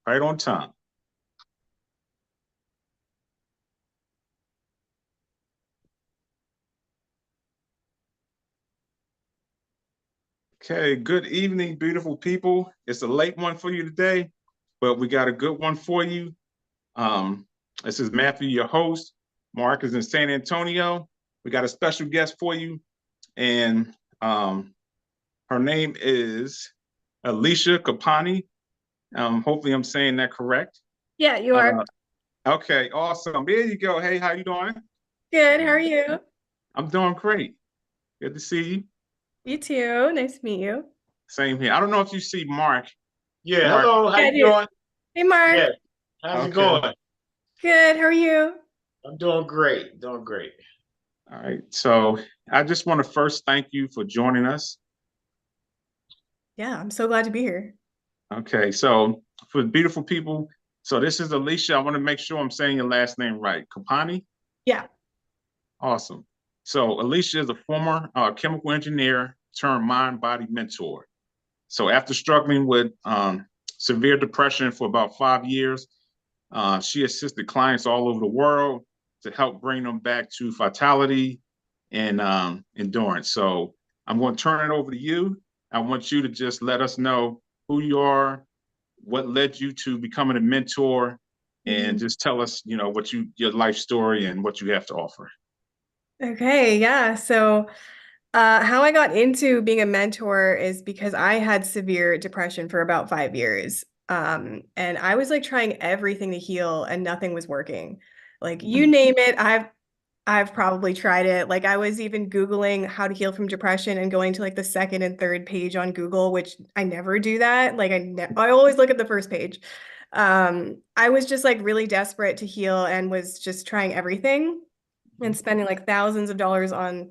Right on time. Okay, good evening, beautiful people. It's a late one for you today, but we got a good one for you. Um, this is Matthew, your host. Mark is in San Antonio. We got a special guest for you, and her name is Alicia Kapani. Hopefully, I'm saying that correct. Yeah, you are. Uh, okay, awesome. There you go. Hey, how you doing? Good. How are you? I'm doing great. Good to see you. You too. Nice to meet you. Same here. I don't know if you see Mark. Yeah, Mark. hello, how Yeah, I you do. doing? Hey, Mark. Yeah, how's it Okay. going? Good. How are you? I'm doing great, doing great. All right. So I just want to first thank you for joining us. Yeah, I'm so glad to be here. Okay. So for the beautiful people, so this is Alicia. I want to make sure I'm saying your last name right. Kapani? Yeah. Awesome. So Alicia is a former chemical engineer turned mind body mentor. So after struggling with severe depression for about 5 years, she assisted clients all over the world to help bring them back to vitality and endurance. So I'm going to turn it over to you. I want you to just let us know who you are, what led you to becoming a mentor, and Mhm. just tell us, what your life story and what you have to offer. Okay. Yeah. So, how I got into being a mentor is because I had severe depression for about 5 years. And I was like trying everything to heal and nothing was working. Like you Mhm. name it, I've probably tried it. Like I was even Googling how to heal from depression and going to like the second and third page on Google, which I never do that. Like I always look at the first page. I was just like really desperate to heal and was just trying everything and spending like thousands of dollars on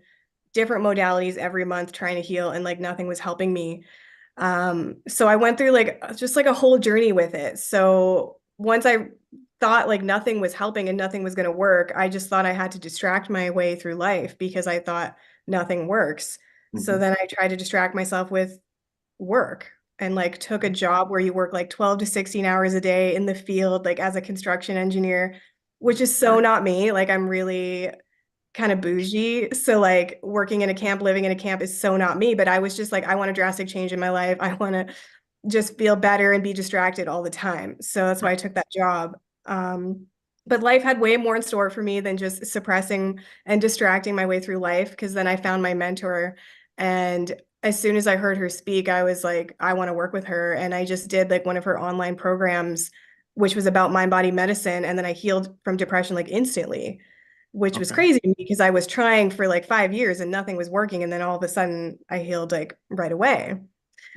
different modalities every month trying to heal and like nothing was helping me. So I went through like just like a whole journey with it. So once I thought like nothing was helping and nothing was going to work, I just thought I had to distract my way through life because I thought nothing works. So Mhm. then I tried to distract myself with work and like took a job where you work like 12 to 16 hours a day in the field, like as a construction engineer, which is so Right. not me. Like I'm really kind of bougie. So like working in a camp, living in a camp is so not me. But I was just like, I want a drastic change in my life. I want to just feel better and be distracted all the time. So that's why I took that job. But life had way more in store for me than just suppressing and distracting my way through life. Because then I found my mentor, and as soon as I heard her speak, I was like, I want to work with her. And I just did like one of her online programs, which was about mind body medicine. And then I healed from depression like instantly, which was Okay. crazy to me because I was trying for like 5 years and nothing was working. And then all of a sudden I healed like right away.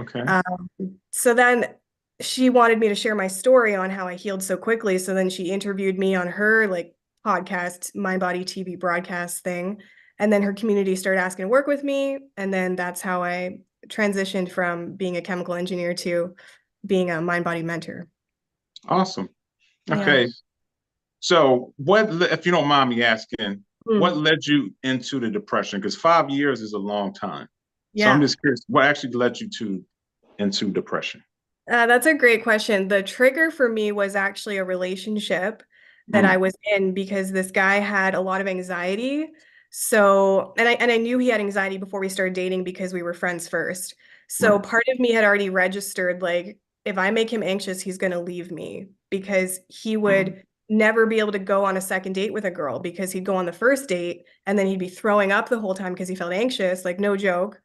Okay. Um, so then she wanted me to share my story on how I healed so quickly. So then she interviewed me on her like podcast, Mind Body TV broadcast thing. And then her community started asking to work with me. And then that's how I transitioned from being a chemical engineer to being a mind body mentor. Awesome. Yeah. Okay. So, if you don't mind me asking, what Mm. led you into the depression? Because 5 years is a long time. So I'm Yeah. just curious, what actually led you into depression? That's a great question. The trigger for me was actually a relationship that I Mm, was in because this guy had a lot of anxiety. So, and I knew he had anxiety before we started dating because we were friends first. So right. part of me had already registered like if I make him anxious, he's going to leave me because he Mm, would never be able to go on a second date with a girl because he'd go on the first date and then he'd be throwing up the whole time because he felt anxious, like no joke.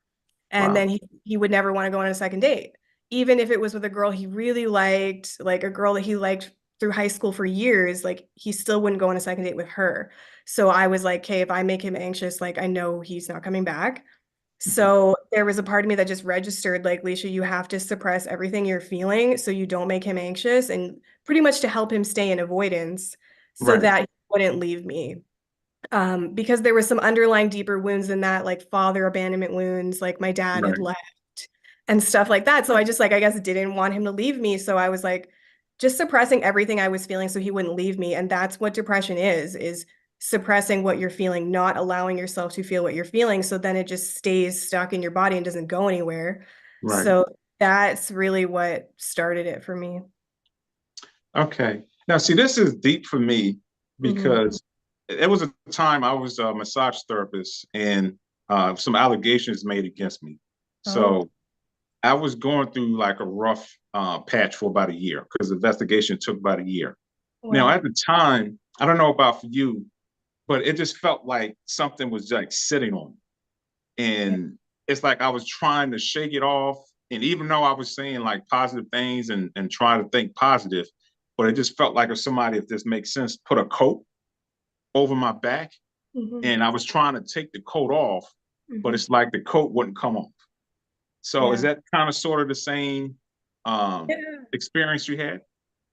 And then wow. he would never want to go on a second date even if it was with a girl he really liked, like a girl that he liked through high school for years, like he still wouldn't go on a second date with her. So I was like, okay, if I make him anxious, like I know he's not coming back. Mhm. So there was a part of me that just registered like, Leisha, you have to suppress everything you're feeling so you don't make him anxious and pretty much to help him stay in avoidance so Right. that he wouldn't leave me. Because there was some underlying deeper wounds in that, like father abandonment wounds, like my dad had Right. left and stuff like that. So I just like, I guess didn't want him to leave me. So I was like just suppressing everything I was feeling so he wouldn't leave me. And that's what depression is suppressing what you're feeling, not allowing yourself to feel what you're feeling. So then it just stays stuck in your body and doesn't go anywhere. Right. So that's really what started it for me. Okay. Now, see, this is deep for me Mhm. because it was a time I was a massage therapist and some allegations made against me. Oh, So I was going through like a rough patch for about a year because the investigation took about a year. Now, wow. at the time, I don't know about for you, but it just felt like something was like sitting on me. Yeah. And it's like I was trying to shake it off. And even though I was saying like positive things and trying to think positive, but it just felt like if somebody, if this makes sense, put a coat over my back Mhm. and I was trying to take the coat off, but Mhm. it's like the coat wouldn't come off. So is Yeah. that kind of sort of the same Yeah. experience you had?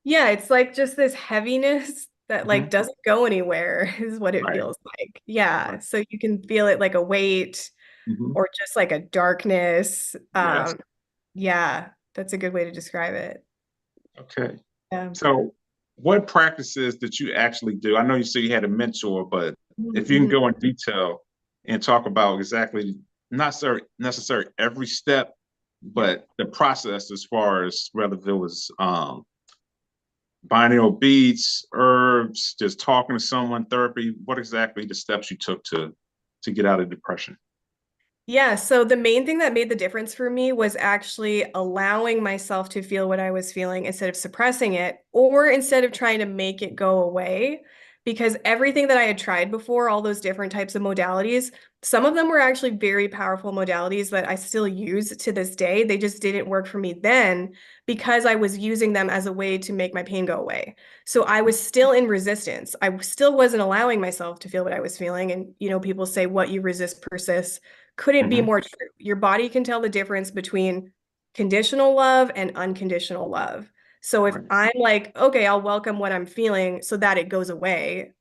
Yeah, it's like just this heaviness that like Hmm. doesn't go anywhere is what it Right. feels like. Yeah, Right. so you can feel it like a weight Hmm. or just like a darkness. Yes. Yeah, that's a good way to describe it. Okay. Yeah. So what practices did you actually do? I know you said you had a mentor, but if you can Mhm. go in detail and talk about exactly not necessarily every step, Yeah. but the process as far as whether it was binaural beats, herbs, just talking to someone, therapy, what exactly the steps you took to get out of depression? Yeah, so the main thing that made the difference for me was actually allowing myself to feel what I was feeling instead of suppressing it or instead of trying to make it go away. Because everything that I had tried before, all those different types of modalities, some of them were actually very powerful modalities that I still use to this day. They just didn't work for me then because I was using them as a way to make my pain go away. So I was still in resistance. I still wasn't allowing myself to feel what I was feeling. And, people say what you resist persists couldn't be Hmm. more true. Your body can tell the difference between conditional love and unconditional love. So if Right. I'm like, okay, I'll welcome what I'm feeling so that it goes away,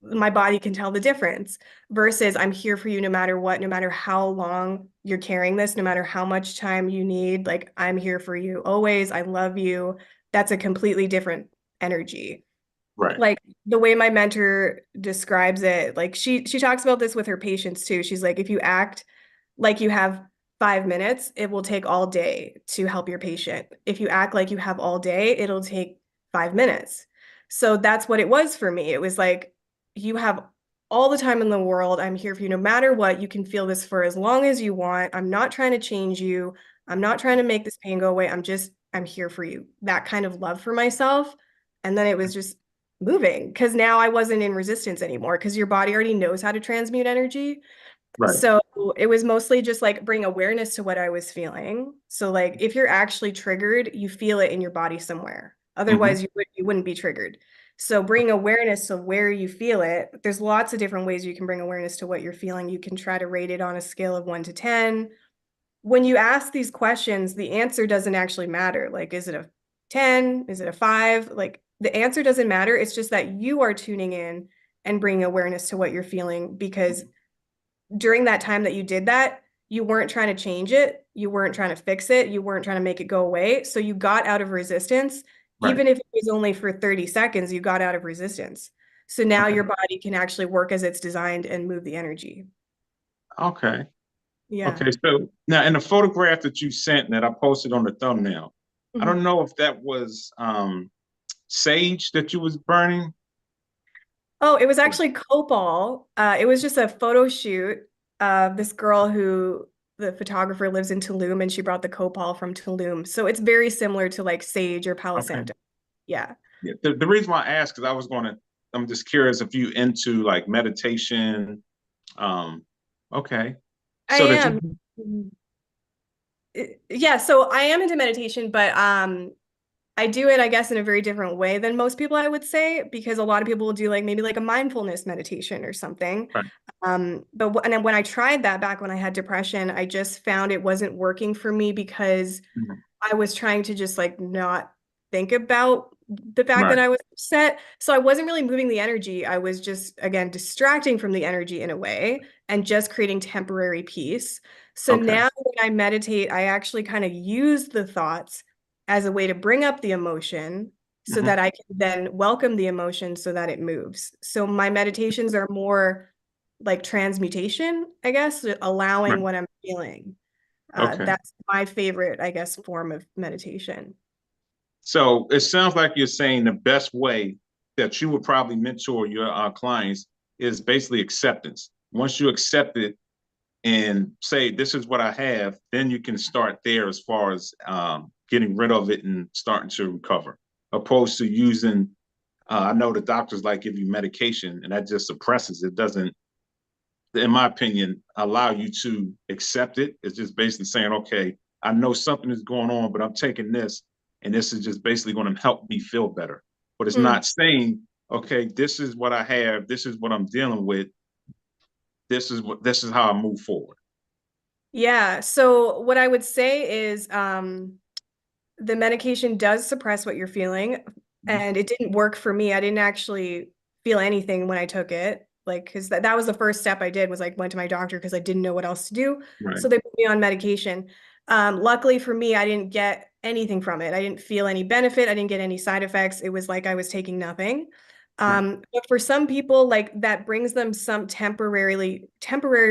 my body can tell the difference versus I'm here for you no matter what, no matter how long you're carrying this, no matter how much time you need, like I'm here for you always. I love you. That's a completely different energy. Right. Like the way my mentor describes it, like she talks about this with her patients too. She's like, if you act like you have 5 minutes, it will take all day to help your patient. If you act like you have all day, it'll take 5 minutes. So that's what it was for me. It was like, you have all the time in the world. I'm here for you no matter what. You can feel this for as long as you want. I'm not trying to change you. I'm not trying to make this pain go away. I'm here for you. That kind of love for myself. And then it was just moving because now I wasn't in resistance anymore because your body already knows how to transmute energy. Right. So it was mostly just like bring awareness to what I was feeling. So like if you're actually triggered, you feel it in your body somewhere. Hmm. Otherwise, you wouldn't be triggered. So bring awareness to where you feel it. There's lots of different ways you can bring awareness to what you're feeling. You can try to rate it on a scale of 1 to 10. When you ask these questions, the answer doesn't actually matter. Like, is it a 10? Is it a 5? Like, the answer doesn't matter. It's just that you are tuning in and bringing awareness to what you're feeling because during that time that you did that, you weren't trying to change it. You weren't trying to fix it. You weren't trying to make it go away. So you got out of resistance. Right. Even if it was only for 30 seconds, you got out of resistance. So now Okay. your body can actually work as it's designed and move the energy. Okay. Yeah. Okay, so now in the photograph that you sent that I posted on the thumbnail, I Mhm. don't know if that was sage that you was burning. Oh, it was actually Copal. It was just a photo shoot of this girl who the photographer lives in Tulum and she brought the Copal from Tulum. So it's very similar to like sage or Palo Okay. Santo. Yeah. Yeah. The reason why I asked is I'm just curious if you into like meditation. Um, okay. I So that am. you Mhm. Yeah, so I am into meditation, but I do it, I guess, in a very different way than most people, I would say, because a lot of people will do like maybe like a mindfulness meditation or something. right. And then when I tried that back when I had depression, I just found it wasn't working for me because Mhm. I was trying to just like not think about the fact that Right. I was upset. So I wasn't really moving the energy. I was just, again, distracting from the energy in a way and just creating temporary peace. So Okay. now when I meditate, I actually kind of use the thoughts as a way to bring up the emotion so Hmm. that I can then welcome the emotion so that it moves. So my meditations are more like transmutation, I guess, allowing Right. what I'm feeling. Okay. That's my favorite, I guess, form of meditation. So it sounds like you're saying the best way that you would probably mentor your clients is basically acceptance. Once you accept it and say, this is what I have, then you can start there as far as getting rid of it and starting to recover, opposed to using, I know the doctors like give you medication and that just suppresses it. Doesn't, in my opinion, allow you to accept it. It's just basically saying, okay, I know something is going on, but I'm taking this, and this is just basically going to help me feel better. But it's Mm. not saying, okay, this is what I have, this is what I'm dealing with, this is how I move forward. Yeah. So what I would say is the medication does suppress what you're feeling, Mhm. and it didn't work for me. I didn't actually feel anything when I took it. Like, because that was the first step I did was like went to my doctor because I didn't know what else to do. Right. So they put me on medication. Luckily for me, I didn't get anything from it. I didn't feel any benefit. I didn't get any side effects. It was like I was taking nothing. Right. But for some people, like that brings them some temporary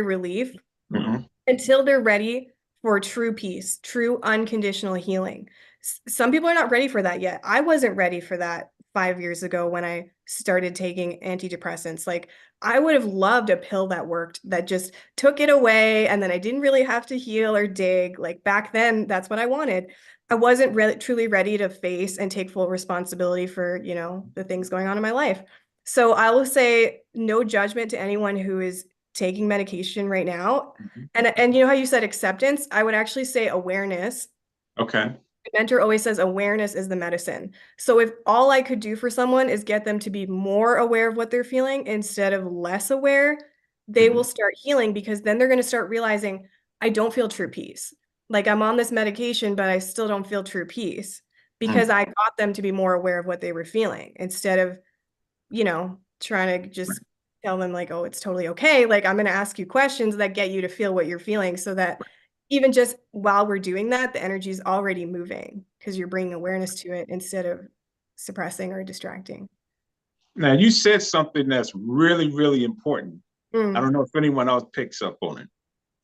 relief Mhm. until they're ready for true peace, true unconditional healing. Some people are not ready for that yet. I wasn't ready for that 5 years ago when I started taking antidepressants. Like, I would have loved a pill that worked, that just took it away, and then I didn't really have to heal or dig. Like, back then, that's what I wanted. I wasn't really truly ready to face and take full responsibility for, the things going on in my life. So I will say no judgment to anyone who is taking medication right now. Mhm. And you know how you said acceptance? I would actually say awareness. Okay. My mentor always says awareness is the medicine. So if all I could do for someone is get them to be more aware of what they're feeling instead of less aware, they will Mhm. start healing, because then they're going to start realizing I don't feel true peace. Like, I'm on this medication, but I still don't feel true peace because Mm. I got them to be more aware of what they were feeling instead of, trying to just tell them like, oh, it's totally okay. Like, I'm going to ask you questions that get you to feel what you're feeling, so that even just while we're doing that, the energy is already moving because you're bringing awareness to it instead of suppressing or distracting. Now you said something that's really, really important. I Mm, don't know if anyone else picks up on it,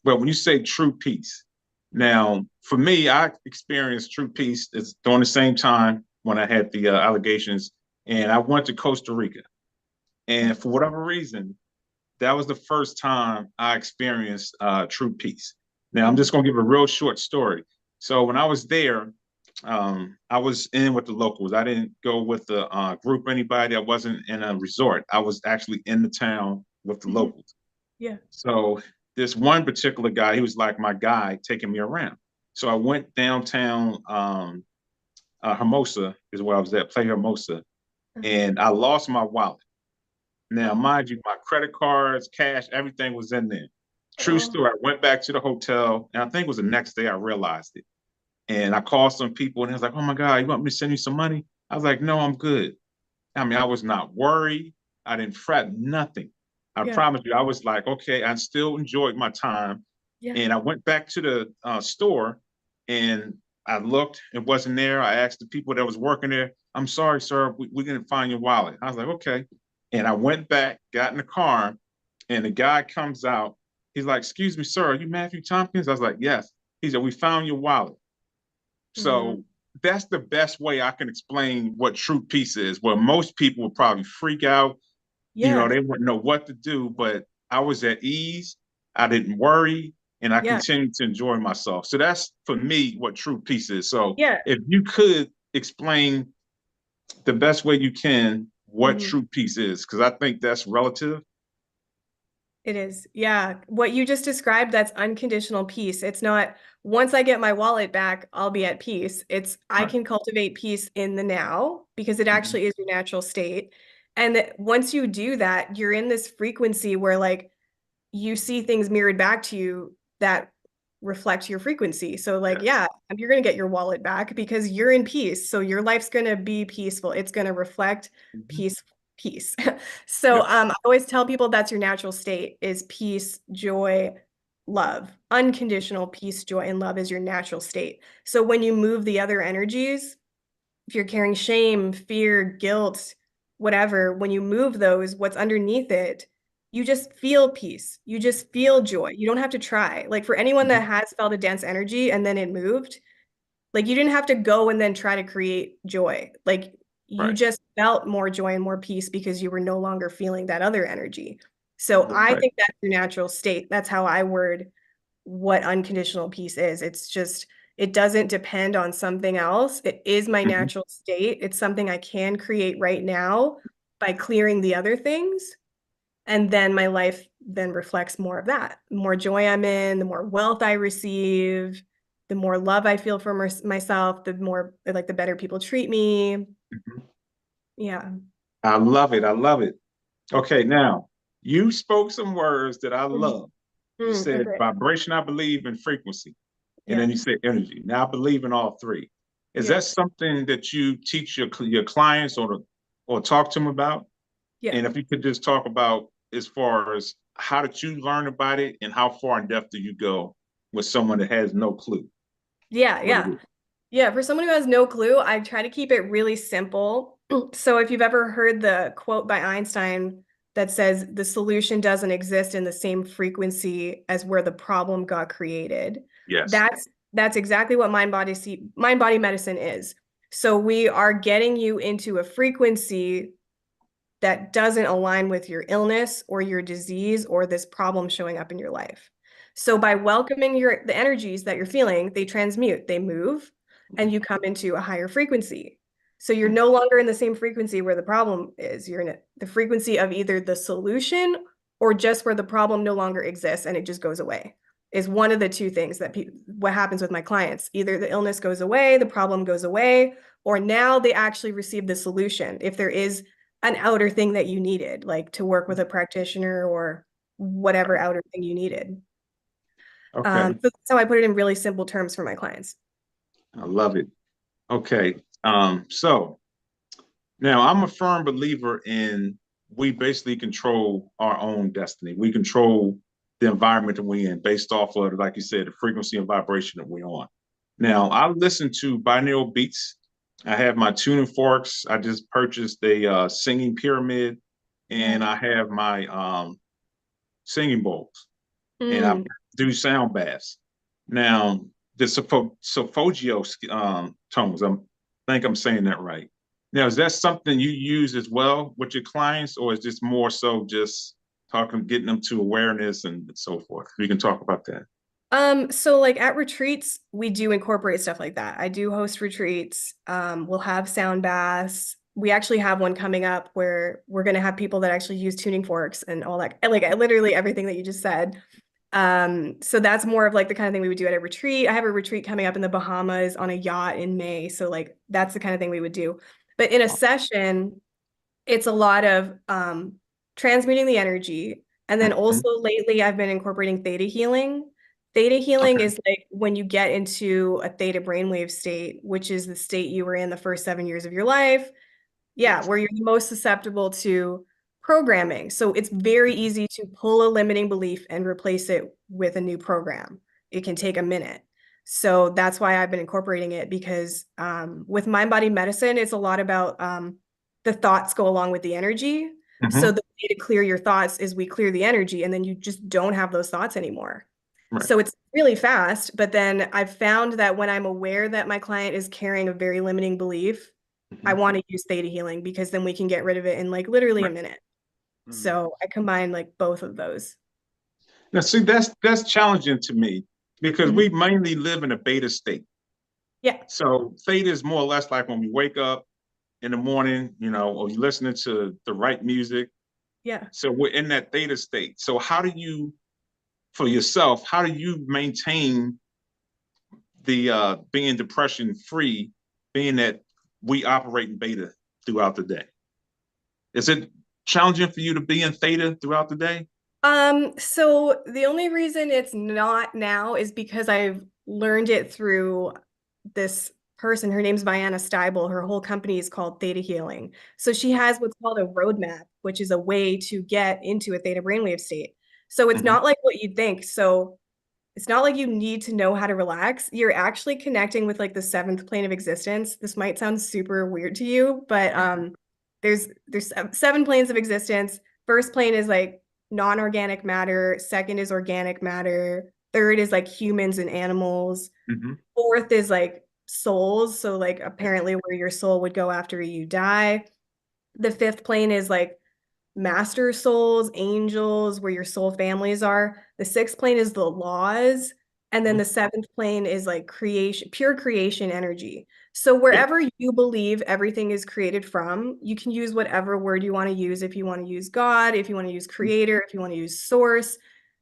but when you say true peace, now for me, I experienced true peace it's during the same time when I had the allegations, and I went to Costa Rica, and for whatever reason, that was the first time I experienced true peace. Now I'm mm, just going to give a real short story. So when I was there, I was in with the locals. I didn't go with the group or anybody. I wasn't in a resort. I was actually in the town with the mhm. locals. Yeah. So this one particular guy, he was like my guide taking me around. So I went downtown, Hermosa is where I was at, Play Hermosa, Uh-huh. and I lost my wallet. Now, Oh, mind you, my credit cards, cash, everything was in there. True oh, story. I went back to the hotel, and I think it was the next day I realized it. And I called some people, and they was like, "Oh my God, you want me to send you some money?" I was like, "No, I'm good." I mean, I was not worried. I didn't fret nothing. I yeah, promise you, I was like, okay, I still enjoyed my time. yeah, And I went back to the store, and I looked, it wasn't there. I asked the people that was working there, "I'm sorry, sir, we didn't find your wallet." I was like, okay. And I went back, got in the car, and the guy comes out. He's like, "Excuse me, sir, are you Matthew Tompkins?" I was like, "Yes." He said, "We found your wallet." mm, So that's the best way I can explain what true peace is. Where most people would probably freak out, yeah, they wouldn't know what to do, but I was at ease. I didn't worry, and I yeah, continued to enjoy myself. So that's for me what true peace is. So yeah. if you could explain the best way you can what Mhm. true peace is, because I think that's relative. It is. Yeah. What you just described, that's unconditional peace. It's not once I get my wallet back, I'll be at peace. It's I Right. can cultivate peace in the now because it Mhm. actually is your natural state. And that once you do that, you're in this frequency where like you see things mirrored back to you that reflect your frequency. So like, Yes. yeah, you're going to get your wallet back because you're in peace. So your life's going to be peaceful. It's going to reflect Mhm. peace. So Yep. I always tell people that's your natural state is peace, joy, love. Unconditional peace, joy, and love is your natural state. So when you move the other energies, if you're carrying shame, fear, guilt, whatever, when you move those, what's underneath it, you just feel peace. You just feel joy. You don't have to try. Like, for anyone Mhm. that has felt a dense energy and then it moved, Like you didn't have to go and then try to create joy. Like you Right. just felt more joy and more peace because you were no longer feeling that other energy. So I Right. think that's your natural state. That's how I word what unconditional peace is. It's just, it doesn't depend on something else. It is my Mhm. natural state. It's something I can create right now by clearing the other things. And then my life then reflects more of that. The more joy I'm in, the more wealth I receive, the more love I feel for myself, the more like the better people treat me. Mhm. Yeah. I love it. I love it. Okay, now you spoke some words that I Mhm. love. You said Okay. vibration, I believe, and frequency. And Yeah. then you said energy. Now I believe in all three. Is Yeah. that something that you teach your clients or talk to them about? Yeah. And if you could just talk about as far as how did you learn about it and how far in depth do you go with someone that has no clue Yeah. what it Yeah. is? Yeah. For someone who has no clue, I try to keep it really simple. So if you've ever heard the quote by Einstein that says the solution doesn't exist in the same frequency as where the problem got created, Yes. that's exactly what mind body medicine is. So we are getting you into a frequency that doesn't align with your illness or your disease or this problem showing up in your life. So by welcoming the energies that you're feeling, they transmute, they move, and you come into a higher frequency. So you're no longer in the same frequency where the problem is. You're in the frequency of either the solution or just where the problem no longer exists and it just goes away. Is one of the two things that what happens with my clients. Either the illness goes away, the problem goes away, or now they actually receive the solution. If there is an outer thing that you needed, like to work with a practitioner or whatever outer thing you needed. Okay. So that's how I put it in really simple terms for my clients. I love it. Okay. So now I'm a firm believer in we basically control our own destiny. We control the environment that we're in based off of, like you said, the frequency and vibration that we're on. Now, I listen to binaural beats. I have my tuning forks. I just purchased a singing pyramid, Yeah. and I have my singing bowls, and I Mm. do sound baths. Now, the Sophogio tones, I think I'm saying that right. Now, is that something you use as well with your clients, or is this more so just talking, getting them to awareness and so forth? We can talk about that. So like at retreats, we do incorporate stuff like that. I do host retreats. We'll have sound baths. We actually have one coming up where we're going to have people that actually use tuning forks and all that, like literally everything that you just said. So that's more of like the kind of thing we would do at a retreat. I have a retreat coming up in the Bahamas on a yacht in May. So like that's the kind of thing we would do. But in a session, it's a lot of transmuting the energy. And then Mhm. also lately I've been incorporating theta healing. Theta healing Okay. is like when you get into a theta brainwave state, which is the state you were in the first 7 years of your life. Yeah, Yes. where you're the most susceptible to programming. So it's very easy to pull a limiting belief and replace it with a new program. It can take a minute. So that's why I've been incorporating it because with mind body medicine, it's a lot about the thoughts go along with the energy. So Hmm. the way to clear your thoughts is we clear the energy and then you just don't have those thoughts anymore. Right. So it's really fast, but then I've found that when I'm aware that my client is carrying a very limiting belief, I Hmm. want to use theta healing because then we can get rid of it in like literally a Right. minute. Mm. So I combine like both of those. Now, see, that's challenging to me because Mhm. we mainly live in a beta state. Yeah. So theta is more or less like when we wake up in the morning, or you're listening to the right music. Yeah. So we're in that theta state. So how do you, for yourself, how do you maintain the being depression free, being that we operate in beta throughout the day? Is it challenging for you to be in theta throughout the day? So the only reason it's not now is because I've learned it through this person. Her name's Vianna Steibel. Her whole company is called Theta Healing. So she has what's called a roadmap, which is a way to get into a theta brainwave state. So it's Hmm. not like what you'd think. So it's not like you need to know how to relax. You're actually connecting with like the seventh plane of existence. This might sound super weird to you, but there's seven planes of existence. First plane is like non-organic matter, second is organic matter, third is like humans and animals, Hmm. fourth is like souls. So like apparently where your soul would go after you die. The fifth plane is like master souls, angels, where your soul families are. The sixth plane is the laws. And then the seventh plane is like creation, pure creation energy. So Yeah. wherever you believe everything is created from, you can use whatever word you want to use. If you want to use God, if you want to use creator, if you want to use source,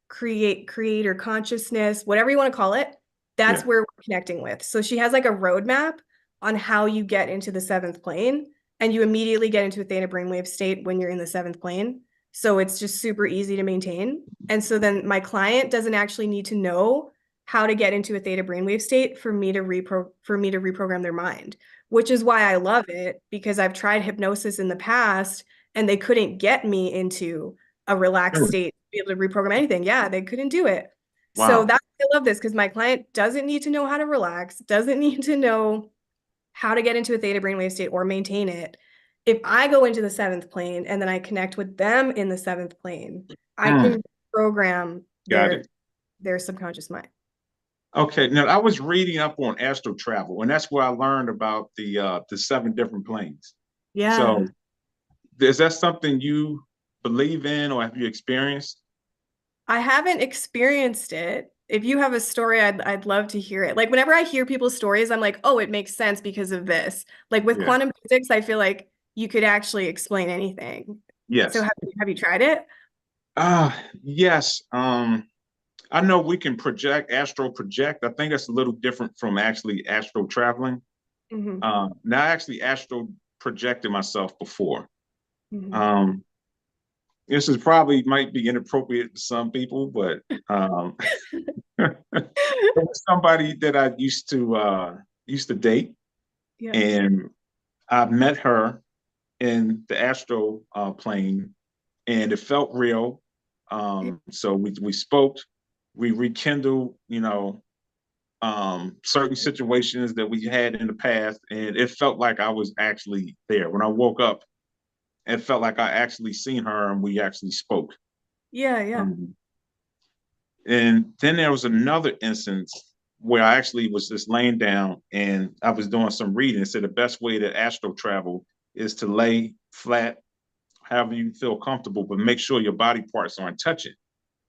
creator consciousness, whatever you want to call it, Yeah. that's where we're connecting with. So she has like a roadmap on how you get into the seventh plane, and you immediately get into a theta brainwave state when you're in the seventh plane. So it's just super easy to maintain. And so then my client doesn't actually need to know how to get into a theta brainwave state for me to reprogram their mind, which is why I love it, because I've tried hypnosis in the past and they couldn't get me into a relaxed Sure. state to be able to reprogram anything. Yeah, they couldn't do it. So Wow. that's why I love this, because my client doesn't need to know how to relax, doesn't need to know how to get into a theta brainwave state or maintain it. If I go into the seventh plane and then I connect with them in the seventh plane, I Mm, can program got it. their subconscious mind. Okay. Now I was reading up on astral travel, and that's where I learned about the 7 different planes. Yeah. So is that something you believe in or have you experienced? I haven't experienced it. If you have a story, I'd love to hear it. Like whenever I hear people's stories, I'm like, oh, it makes sense because of this. Like with Yeah. quantum physics, I feel like you could actually explain anything. So Yes. have you tried it? Yes. I know we can project, astral project. I think that's a little different from actually astral traveling. Hmm. Now I actually astral projected myself before. Hmm. Um, this is probably might be inappropriate to some people, but there was somebody that I used to date, Yeah. and I met her in the astral plane, and it felt real. So we spoke, we rekindled, certain situations that we had in the past, and it felt like I was actually there. When I woke up, it felt like I actually seen her and we actually spoke. Yeah, yeah. Um, and then there was another instance where I actually was just laying down and I was doing some reading. It said the best way to astral travel is to lay flat, however you feel comfortable, but make sure your body parts aren't touching.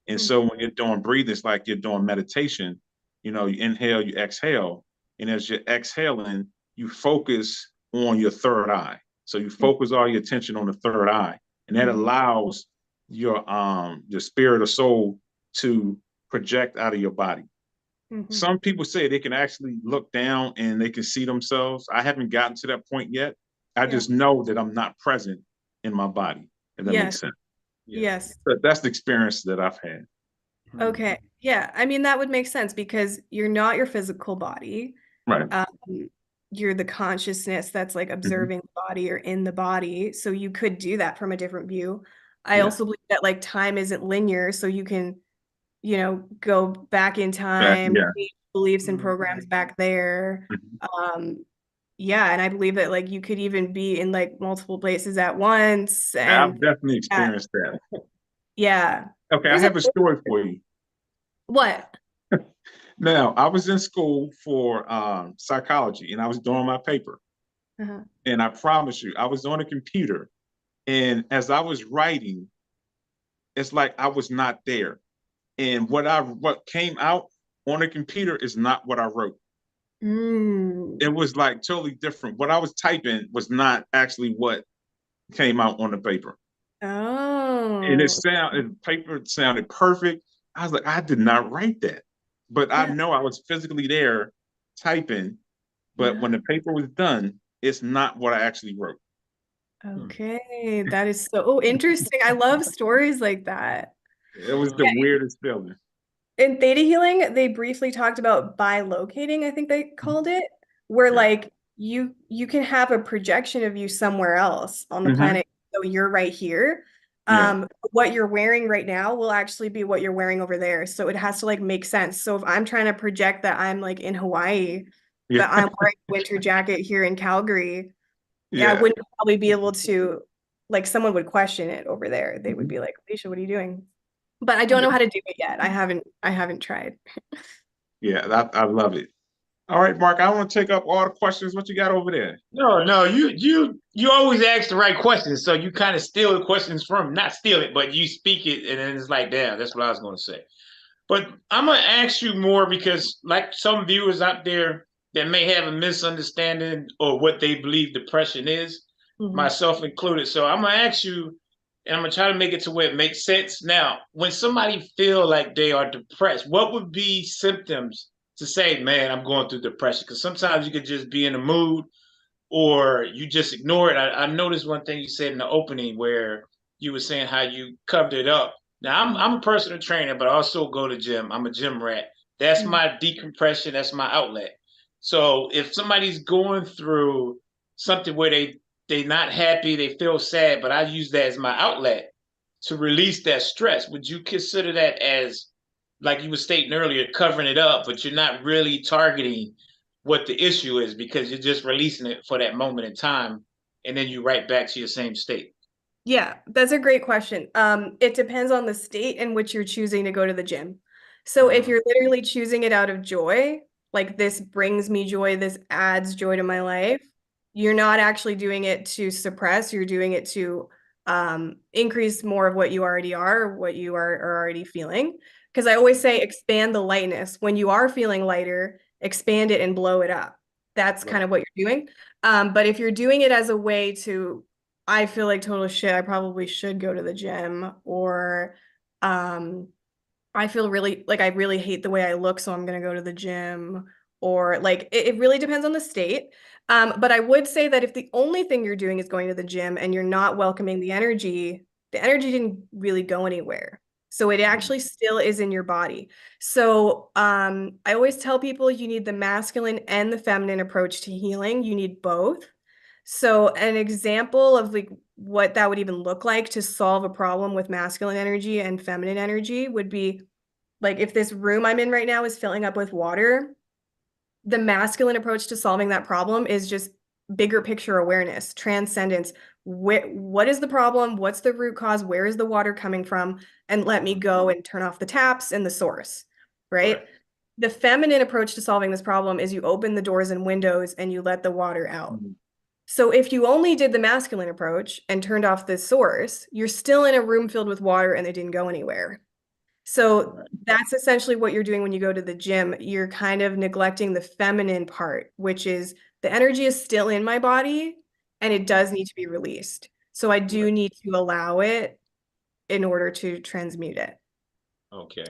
And Mhm. so when you're doing breathing, it's like you're doing meditation. You inhale, you exhale. And as you're exhaling, you focus on your third eye. So you focus all your attention on the third eye. And that Mhm. allows your spirit or soul to project out of your body. Mhm. Some people say they can actually look down and they can see themselves. I haven't gotten to that point yet. I Yeah. just know that I'm not present in my body, if that Yes. makes sense. Yeah. Yes. But that's the experience that I've had. Okay. Yeah. I mean, that would make sense because you're not your physical body. Right. Um, you're the consciousness that's like Mhm. observing the body or in the body. So you could do that from a different view. I Yeah. also believe that like time isn't linear. So you can, go back in Back, time, yeah. change beliefs and Mhm. programs back there. Mhm. Um, yeah. And I believe that like you could even be in like multiple places at once. I've And definitely yeah, experienced that. yeah. Okay, I There's a have a story for you. what? Now, I was in school for psychology and I was doing my paper. Uh-huh. And I promise you, I was on a computer. And as I was writing, it's like I was not there. And what came out on the computer is not what I wrote. It Mm. was like totally different. What I was typing was not actually what came out on the paper. And Oh, paper sounded perfect. I was like, I did not write that. But I yeah, know I was physically there typing, but yeah. when the paper was done, it's not what I actually wrote. Hmm. Okay, that is so interesting. I love stories like that. It was the weirdest feeling. In theta healing, they briefly talked about bilocating, I think they called it, where Yeah. like you can have a projection of you somewhere else on the Hmm. planet. So you're right here. Yeah. What you're wearing right now will actually be what you're wearing over there. So it has to like make sense. So if I'm trying to project that I'm like in Hawaii, Yeah. but I'm wearing a winter jacket here in Calgary, yeah, I Yeah. wouldn't probably be able to, like, someone would question it over there. They would Mhm. be like, Alicia, what are you doing? But I don't know how to do it yet. I haven't tried. Yeah. I love it. All right, Mark, I don't want to take up all the questions. What you got over there? No, you always ask the right questions, so you kind of steal the questions from, not steal it, but you speak it, and then it's like, damn, that's what I was going to say. But I'm gonna ask you more because, like some viewers out there that may have a misunderstanding or what they believe depression is, myself included. So I'm gonna ask you, and I'm gonna try to make it to where it makes sense. Now, when somebody feel like they are depressed, what would be symptoms to say, man, I'm going through depression? Because sometimes you could just be in a mood or you just ignore it. I noticed one thing you said in the opening where you were saying how you covered it up. Now I'm a personal trainer, but I also go to gym. I'm a gym rat. That's my decompression. That's my outlet. So if somebody's going through something where they not happy, they feel sad, but I use that as my outlet to release that stress. Would you consider that as, like you were stating earlier, covering it up, but you're not really targeting what the issue is because you're just releasing it for that moment in time, and then you right back to your same state? Yeah, that's a great question. It depends on the state in which you're choosing to go to the gym. So if you're literally choosing it out of joy, like this brings me joy, this adds joy to my life, you're not actually doing it to suppress, you're doing it to increase more of what you already are, what you are already feeling. Because I always say expand the lightness. When you are feeling lighter, expand it and blow it up. That's kind of what you're doing. But if you're doing it as a way to I feel like total shit. I probably should go to the gym, or I feel really like I really hate the way I look, so I'm gonna go to the gym, or like it really depends on the state. But I would say that if the only thing you're doing is going to the gym and you're not welcoming the energy didn't really go anywhere. So it actually still is in your body. So I always tell people you need the masculine and the feminine approach to healing. You need both. So an example of like what that would even look like to solve a problem with masculine energy and feminine energy would be like if this room I'm in right now is filling up with water, the masculine approach to solving that problem is just bigger picture awareness, transcendence. What is the problem? What's the root cause? Where is the water coming from? And let me go and turn off the taps and the source, right? The feminine approach to solving this problem is you open the doors and windows and you let the water out. So if you only did the masculine approach and turned off the source, you're still in a room filled with water and it didn't go anywhere. So that's essentially what you're doing when you go to the gym. You're kind of neglecting the feminine part, which is the energy is still in my body and it does need to be released. So I do need to allow it in order to transmute it. Okay.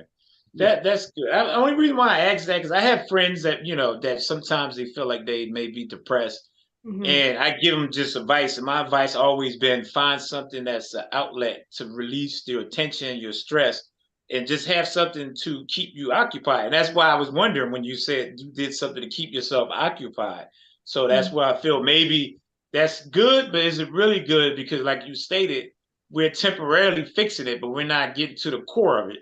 That's good. The only reason why I asked that because I have friends that that sometimes they feel like they may be depressed, and I give them just advice. And my advice always been find something that's an outlet to release your tension, your stress, and just have something to keep you occupied. And that's why I was wondering when you said you did something to keep yourself occupied. So that's why I feel maybe that's good, but is it really good? Because like you stated, we're temporarily fixing it, but we're not getting to the core of it.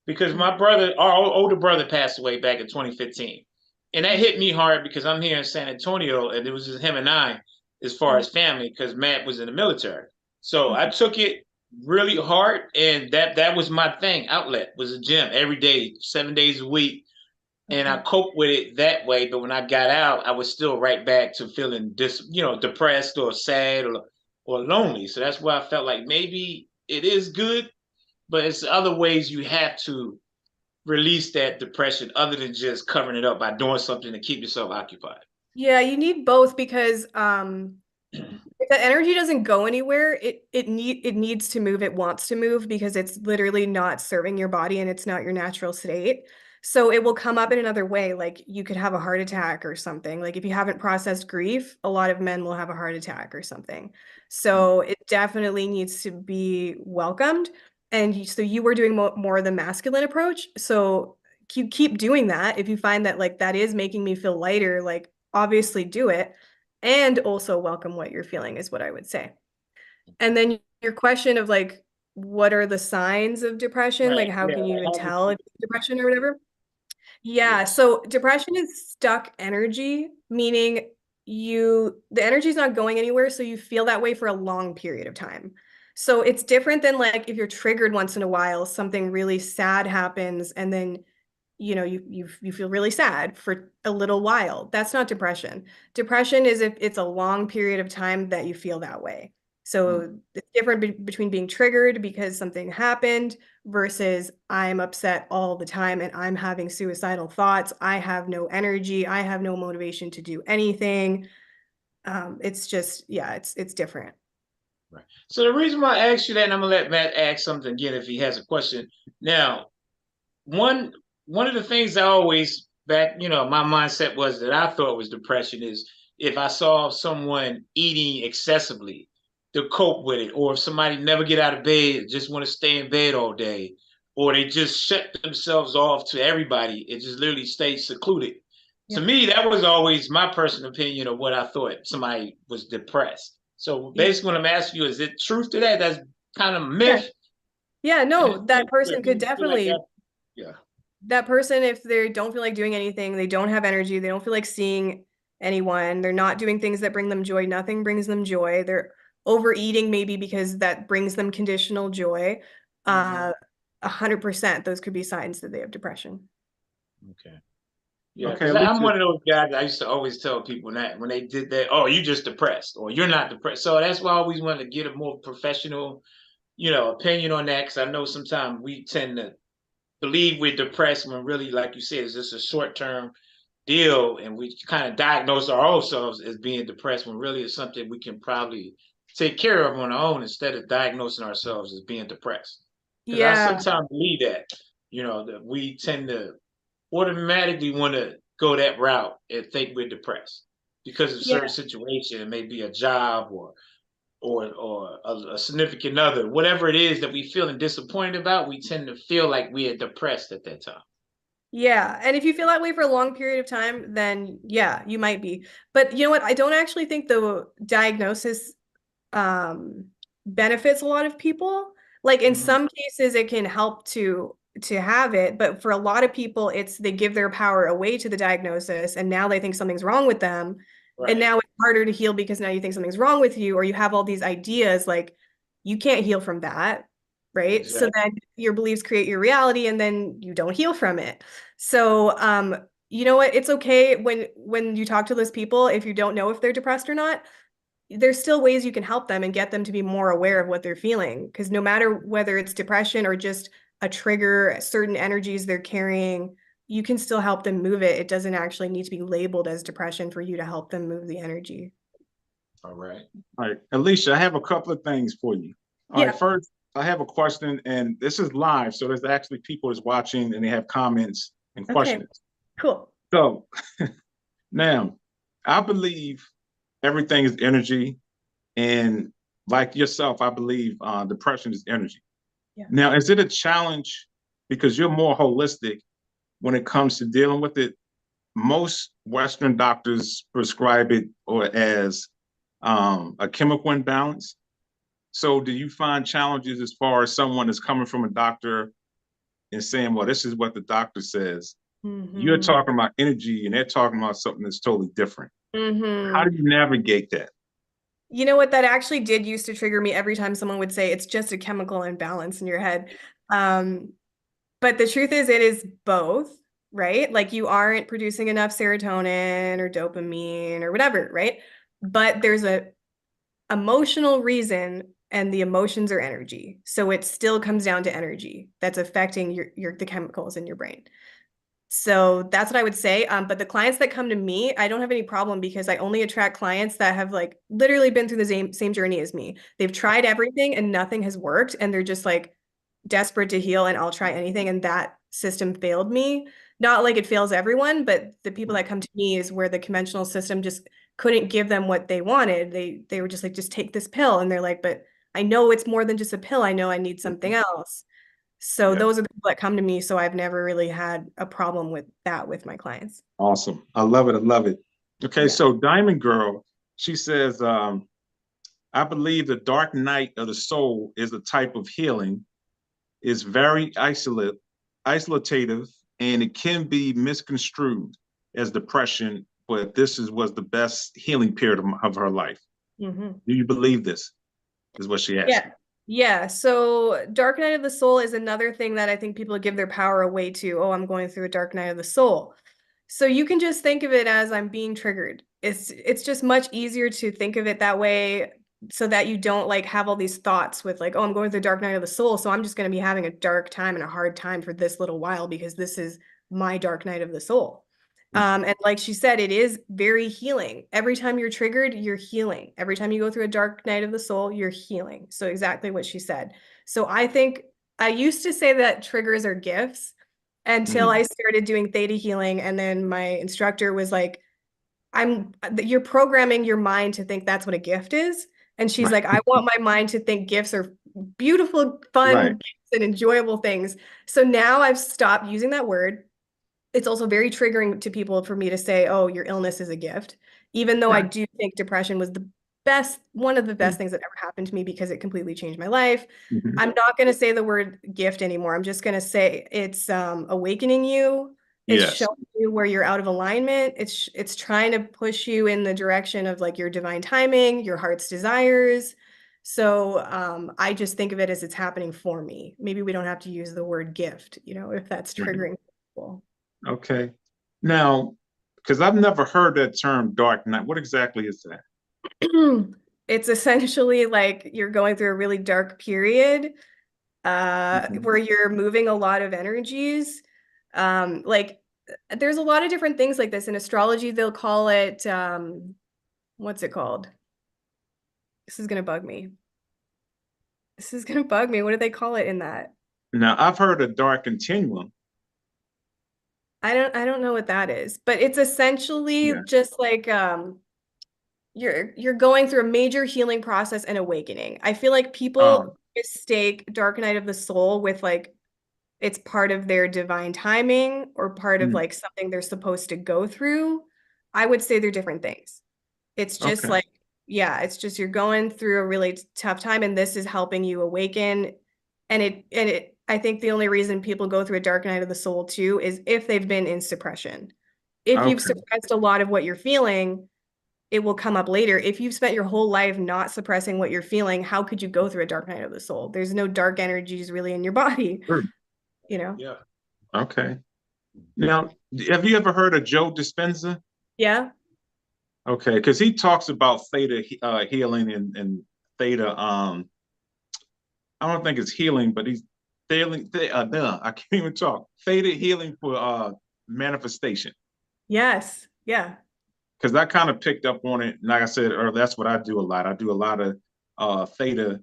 Because my brother, our older brother, passed away back in 2015. And that hit me hard because I'm here in San Antonio and it was just him and I as far as family because Matt was in the military. So I took it really hard and that was my thing. Outlet was a gym every day, 7 days a week. And I coped with it that way. But when I got out, I was still right back to feeling depressed or sad or lonely. So that's why I felt like maybe it is good, but it's other ways you have to release that depression other than just covering it up by doing something to keep yourself occupied. Yeah, you need both because if the energy doesn't go anywhere, it needs to move, it wants to move because it's literally not serving your body and it's not your natural state. So it will come up in another way, like you could have a heart attack or something. Like if you haven't processed grief, a lot of men will have a heart attack or something. So it definitely needs to be welcomed. And so you were doing more of the masculine approach. So you keep doing that. If you find that like that is making me feel lighter, like obviously do it and also welcome what you're feeling is what I would say. And then your question of like, what are the signs of depression? Like, Right. how Yeah. can you even Like how tell if it's depression or whatever? Yeah. yes. So depression is stuck energy, meaning the energy is not going anywhere. So you feel that way for a long period of time. So it's different than like if you're triggered once in a while, something really sad happens and then you know, you feel really sad for a little while. That's not depression. Depression is if it's a long period of time that you feel that way. So it's different between being triggered because something happened versus I'm upset all the time and I'm having suicidal thoughts. I have no energy. I have no motivation to do anything. It's just, yeah, it's different. Right. So the reason why I asked you that, and I'm gonna let Matt ask something again if he has a question. Now, one one of the things I always back, my mindset was that I thought was depression is if I saw someone eating excessively to cope with it, or if somebody never get out of bed, just want to stay in bed all day, or they just shut themselves off to everybody, it just literally stays secluded. To Yeah. me, that was always my personal opinion of what I thought somebody was depressed. So Yeah. basically, what I'm asking you, is it truth to that? That's kind of Yeah. myth. Yeah, no, that person could You feel like definitely, that? Yeah. that person, if they don't feel like doing anything, they don't have energy, they don't feel like seeing anyone, they're not doing things that bring them joy, nothing brings them joy, they're overeating maybe because that brings them conditional joy. Mhm. 100%, those could be signs that they have depression. Okay. Yeah, Okay, because I'm Alicia. one of those guys. I used to always tell people that when they did that, oh, you just depressed, or you're not depressed. So that's why I always wanted to get a more professional, opinion on that. Because I know sometimes we tend to believe we're depressed when really, like you said, it's just a short term deal, and we kind of diagnose ourselves as being depressed when really it's something we can probably take care of on our own instead of diagnosing ourselves as being depressed. Because I Yeah, sometimes believe that, that we tend to automatically want to go that route and think we're depressed because of certain yeah. situation. It may be a job or a significant other, whatever it is that we feeling disappointed about. We tend to feel like we are depressed at that time. Yeah, and if you feel that way for a long period of time, then yeah, you might be. But you know what? I don't actually think the diagnosis um benefits a lot of people. Like in Mm-hmm. some cases it can help to have it, but for a lot of people it's they give their power away to the diagnosis and now they think something's wrong with them. And Right. now it's harder to heal because now you think something's wrong with you or you have all these ideas like you can't heal from that, right? So Exactly. then your beliefs create your reality and then you don't heal from it. So you know what? It's okay when you talk to those people if you don't know if they're depressed or not, there's still ways you can help them and get them to be more aware of what they're feeling. Because no matter whether it's depression or just a trigger, certain energies they're carrying, you can still help them move it. It doesn't actually need to be labeled as depression for you to help them move the energy. All right. All right, Alicia, I have a couple of things for you. All right, Yeah. first, I have a question, and this is live, so there's actually people that's watching and they have comments and Okay. questions. Cool. So now, I believe everything is energy, and like yourself, I believe depression is energy. Yeah. Now, is it a challenge because you're more holistic when it comes to dealing with it? Most Western doctors prescribe it or as a chemical imbalance. So, do you find challenges as far as someone is coming from a doctor and saying, "Well, this is what the doctor says"? You're Mm-hmm. talking about energy, and they're talking about something that's totally different. How Mm-hmm. do you navigate that? You know what? That actually did used to trigger me every time someone would say it's just a chemical imbalance in your head. Um, But the truth is, it is both, right? Like you aren't producing enough serotonin or dopamine or whatever, right? But there's a emotional reason, and the emotions are energy. So it still comes down to energy that's affecting your the chemicals in your brain. So that's what I would say. But the clients that come to me, I don't have any problem because I only attract clients that have like literally been through the same journey as me. They've tried everything and nothing has worked, and they're just like desperate to heal and I'll try anything. And that system failed me. Not like it fails everyone, but the people that come to me is where the conventional system just couldn't give them what they wanted. They were just like, just take this pill. And they're like, but I know it's more than just a pill. I know I need something else. So Yeah, those are the people that come to me. So I've never really had a problem with that with my clients. awesome. I love it. I love it. Okay, Yeah. so Diamond Girl, she says, I believe the dark night of the soul is a type of healing. It's very isolative, and it can be misconstrued as depression, but was the best healing period of her life. Hmm. Do you believe this? Is what she asked Yeah. me. Yeah, so dark night of the soul is another thing that I think people give their power away to. Oh, I'm going through a dark night of the soul. So you can just think of it as I'm being triggered. It's just much easier to think of it that way so that you don't like have all these thoughts with like, oh, I'm going through the dark night of the soul, so I'm just going to be having a dark time and a hard time for this little while because this is my dark night of the soul. And like she said, it is very healing. Every time you're triggered, you're healing. Every time you go through a dark night of the soul, you're healing. So exactly what she said. So I think I used to say that triggers are gifts until Mm, I started doing theta healing. And then my instructor was like, you're programming your mind to think that's what a gift is. And she's right, like, I want my mind to think gifts are beautiful, right. fun gifts and enjoyable things. So now I've stopped using that word. It's also very triggering to people for me to say, oh, your illness is a gift, even though I Right. do think depression was one of the best things that ever happened to me because it completely changed my life. Mhm. I'm not going to say the word gift anymore. I'm just going to say it's awakening you. It's Yes. showing you where you're out of alignment. It's trying to push you in the direction of like your divine timing, your heart's desires. So I just think of it as it's happening for me. Maybe we don't have to use the word gift, if that's Right. triggering people. Okay. Now, because I've never heard that term dark night. What exactly is that? It's essentially like you're going through a really dark period Mhm. where you're moving a lot of energies. Like there's a lot of different things like this in astrology. They'll call it what's it called? This is gonna bug me. This is gonna bug me. What do they call it in that? Now, I've heard of dark continuum. I don't know what that is, but it's essentially Yeah. just like you're going through a major healing process and awakening. I feel like Um, people mistake Dark Night of the Soul with like it's part of their divine timing or part of mm, like something they're supposed to go through. I would say they're different things. It's just okay. like, yeah, it's just you're going through a really tough time and this is helping you awaken. I think the only reason people go through a dark night of the soul too is if they've been in suppression. If you've Okay. suppressed a lot of what you're feeling, it will come up later. If you've spent your whole life not suppressing what you're feeling, how could you go through a dark night of the soul? There's no dark energies really in your body, Sure. you know? Yeah. Okay. Now, have you ever heard of Joe Dispenza? Yeah. Okay, because he talks about theta healing and theta. I don't think it's healing, but he's healing. I can't even talk. Theta healing for manifestation. Yes. Yeah. Because I kind of picked up on it. And like I said earlier, that's what I do a lot. I do a lot of theta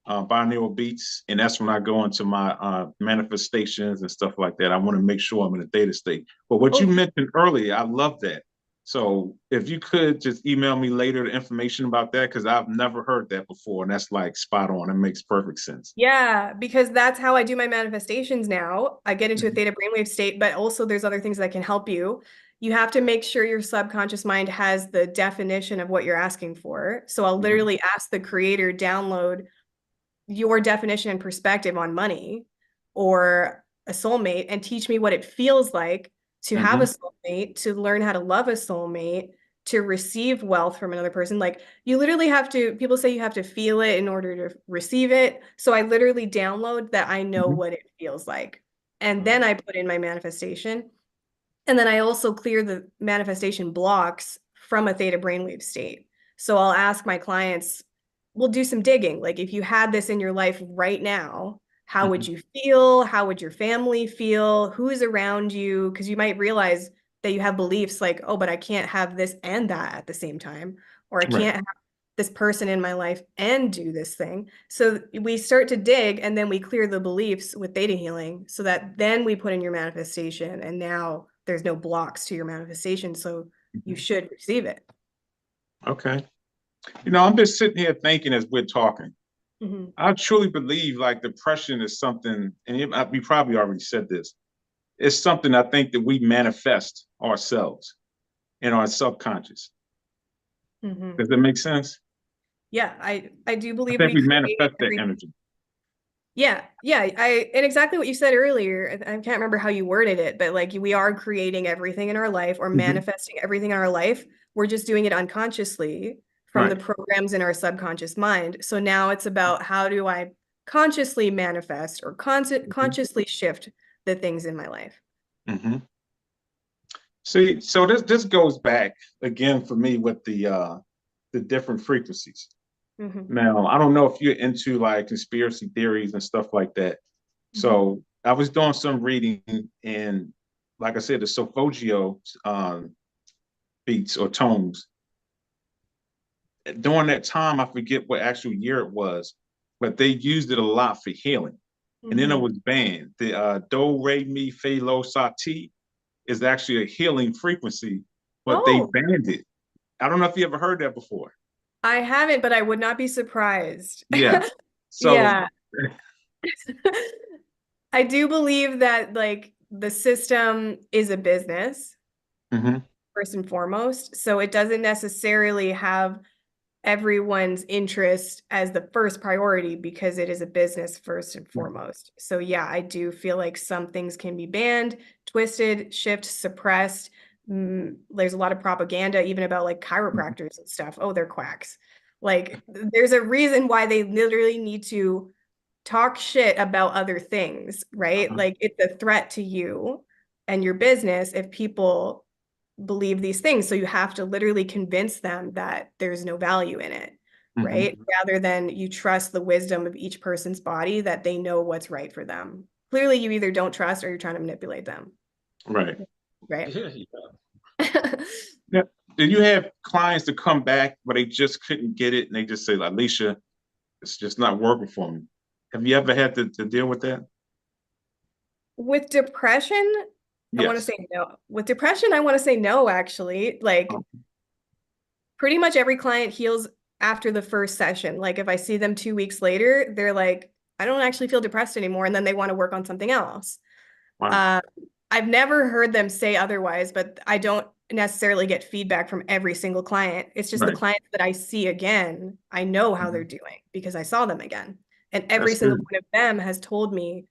binaural beats, and that's when I go into my manifestations and stuff like that. I want to make sure I'm in a theta state. But what you Oh, mentioned earlier, I love that. So if you could just email me later the information about that, because I've never heard that before, and that's like spot on. It makes perfect sense. yeah, because that's how I do my manifestations now. I get into a Mhm. theta brainwave state, but also there's other things that can help you. You have to make sure your subconscious mind has the definition of what you're asking for. So I'll Mhm. literally ask the creator download your definition and perspective on money or a soulmate and teach me what it feels like to have a Mhm. soulmate, to learn how to love a soulmate, to receive wealth from another person. Like you literally have to, people say you have to feel it in order to receive it. So I literally download that I know Mhm. what it feels like. And then Mm. I put in my manifestation. And then I also clear the manifestation blocks from a theta brainwave state. So I'll ask my clients, we'll do some digging. Like if you had this in your life right now, how would Mhm. you feel? How would your family feel? Who's around you? Because you might realize that you have beliefs like, oh, but I can't have this and that at the same time, or I Right. can't have this person in my life and do this thing. So we start to dig and then we clear the beliefs with theta healing so that then we put in your manifestation and now there's no blocks to your manifestation. So you Mhm. should receive it. Okay. I'm just sitting here thinking as we're talking. Mhm. I truly believe like depression is something, and we probably already said this. It's something I think that we manifest ourselves in our subconscious. Mhm. Does that make sense? Yeah, I do I believe think we we create manifest that every energy. yeah, yeah, and exactly what you said earlier. I can't remember how you worded it, but like we are creating everything in our life or Mhm. manifesting everything in our life. We're just doing it unconsciously from the Right. programs in our subconscious mind. So now it's about how do I consciously manifest or consciously shift the things in my life. Mm-hmm. See, so this goes back again for me with the different frequencies. Mm-hmm. Now, I don't know if you're into like conspiracy theories and stuff like that. So I was doing some reading, and like I said, the solfeggio beats or tones. During that time, I forget what actual year it was, but they used it a lot for healing. And then it was banned. The do, re, mi, fa, lo, sa, ti is actually a healing frequency, but they Oh, banned it. I don't know if you ever heard that before. I haven't, but I would not be surprised. Yeah. So, Yeah. I do believe that like the system is a business mhm, first and foremost. So it doesn't necessarily have everyone's interest as the first priority because it is a business first and foremost. So yeah, I do feel like some things can be banned, twisted, shift, suppressed. There's a lot of propaganda even about like chiropractors and stuff. Oh, they're quacks. Like there's a reason why they literally need to talk shit about other things, right? uh-huh, Like it's a threat to you and your business if people believe these things. So you have to literally convince them that there's no value in it, mhm, right? Rather than you trust the wisdom of each person's body that they know what's right for them. Clearly, you either don't trust or you're trying to manipulate them, right. right? Yeah. Did you have clients to come back but they just couldn't get it and they just say, Alicia, it's just not working for me? Have you ever had to deal with that? With depression, I want to Yes. say no. With depression, I want to say no, actually. Like pretty much every client heals after the first session. Like if I see them 2 weeks later, they're like, I don't actually feel depressed anymore. And then they want to work on something else. Wow. Uh, I've never heard them say otherwise, but I don't necessarily get feedback from every single client. It's just the Right. clients that I see again, I know how they're Mhm. doing because I saw them again. And every That's single good. one of them has told me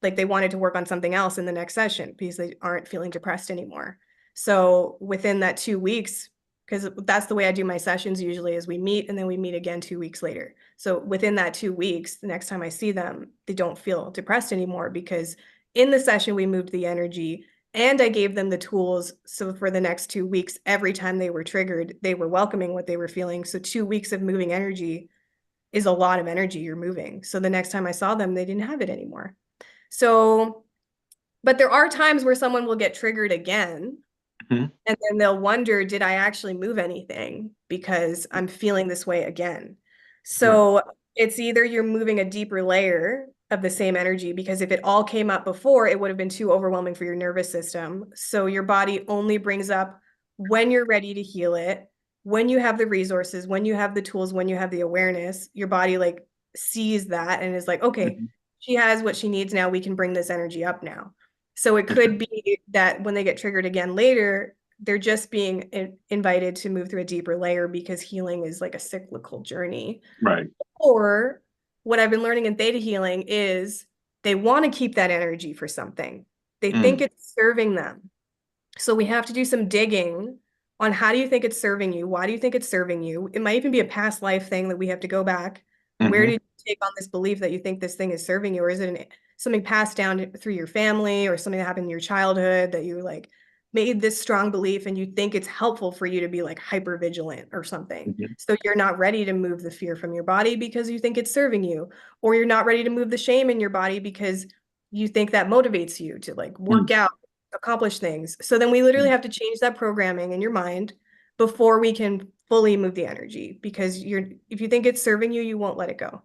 like they wanted to work on something else in the next session because they aren't feeling depressed anymore. So within that 2 weeks, because that's the way I do my sessions usually is we meet and then we meet again 2 weeks later. So within that 2 weeks, the next time I see them, they don't feel depressed anymore because in the session we moved the energy and I gave them the tools. So for the next 2 weeks, every time they were triggered, they were welcoming what they were feeling. So 2 weeks of moving energy is a lot of energy you're moving. So the next time I saw them, they didn't have it anymore. So, but there are times where someone will get triggered again, Mhm. and then they'll wonder, did I actually move anything? Because I'm feeling this way again. Right. So it's either you're moving a deeper layer of the same energy, because if it all came up before, it would have been too overwhelming for your nervous system. So your body only brings up when you're ready to heal it, when you have the resources, when you have the tools, when you have the awareness, your body like sees that and is like, okay, Mhm. she has what she needs now. We can bring this energy up now. So it Okay. could be that when they get triggered again later, they're just being invited to move through a deeper layer because healing is like a cyclical journey. Right. Or what I've been learning in theta healing is they want to keep that energy for something. They think Mm. it's serving them. So we have to do some digging on how do you think it's serving you? Why do you think it's serving you? It might even be a past life thing that we have to go back. Where Mhm. did you take on this belief that you think this thing is serving you? Or is it something passed down through your family or something that happened in your childhood that you like made this strong belief and you think it's helpful for you to be like hyper vigilant or something? Mhm. So you're not ready to move the fear from your body because you think it's serving you, or you're not ready to move the shame in your body because you think that motivates you to like work Mm. out, accomplish things. So then we literally Mm. have to change that programming in your mind before we can fully move the energy because if you think it's serving you, you won't let it go.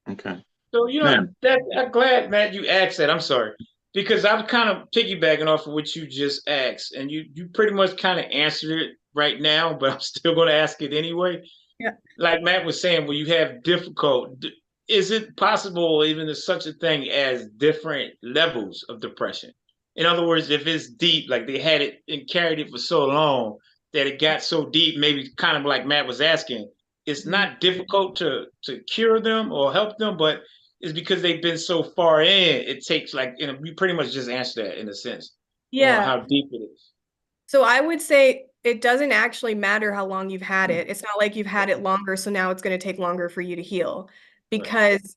Okay. So Now. that I'm glad, Matt, you asked that. I'm sorry because I'm kind of piggybacking off of what you just asked, and you pretty much kind of answered it right now, but I'm still going to ask it anyway. Yeah. Like Matt was saying, when you have difficult, is it possible even there's such a thing as different levels of depression? In other words, if it's deep, like they had it and carried it for so long that it got so deep, maybe kind of like Matt was asking, it's Mhm. not difficult to cure them or help them, but it's because they've been so far in, it takes like, you pretty much just answered that in a sense on Yeah. how deep it is. So I would say it doesn't actually matter how long you've had it. It's not like you've had it longer, so now it's going to take longer for you to heal Right. because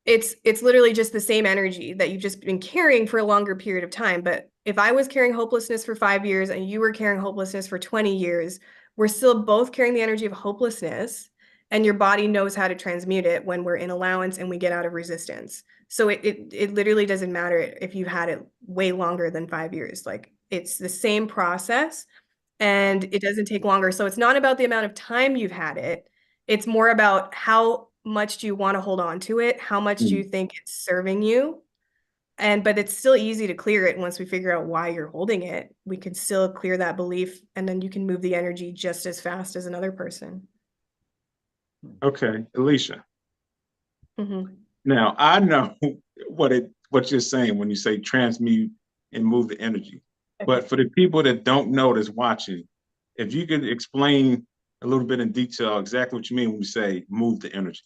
It's literally just the same energy that you've just been carrying for a longer period of time. But if I was carrying hopelessness for 5 years and you were carrying hopelessness for 20 years, we're still both carrying the energy of hopelessness, and your body knows how to transmute it when we're in allowance and we get out of resistance. So it literally doesn't matter if you've had it way longer than 5 years. Like, it's the same process and it doesn't take longer. So it's not about the amount of time you've had it. It's more about how much do you want to hold on to it? How much do you think it's serving you? But it's still easy to clear it once we figure out why you're holding it. We can still clear that belief, and then you can move the energy just as fast as another person. Okay, Alicia. Mm-hmm. Now I know what you're saying when you say transmute and move the energy. Okay. But for the people that don't know that's watching, if you could explain a little bit in detail exactly what you mean when you say move the energy.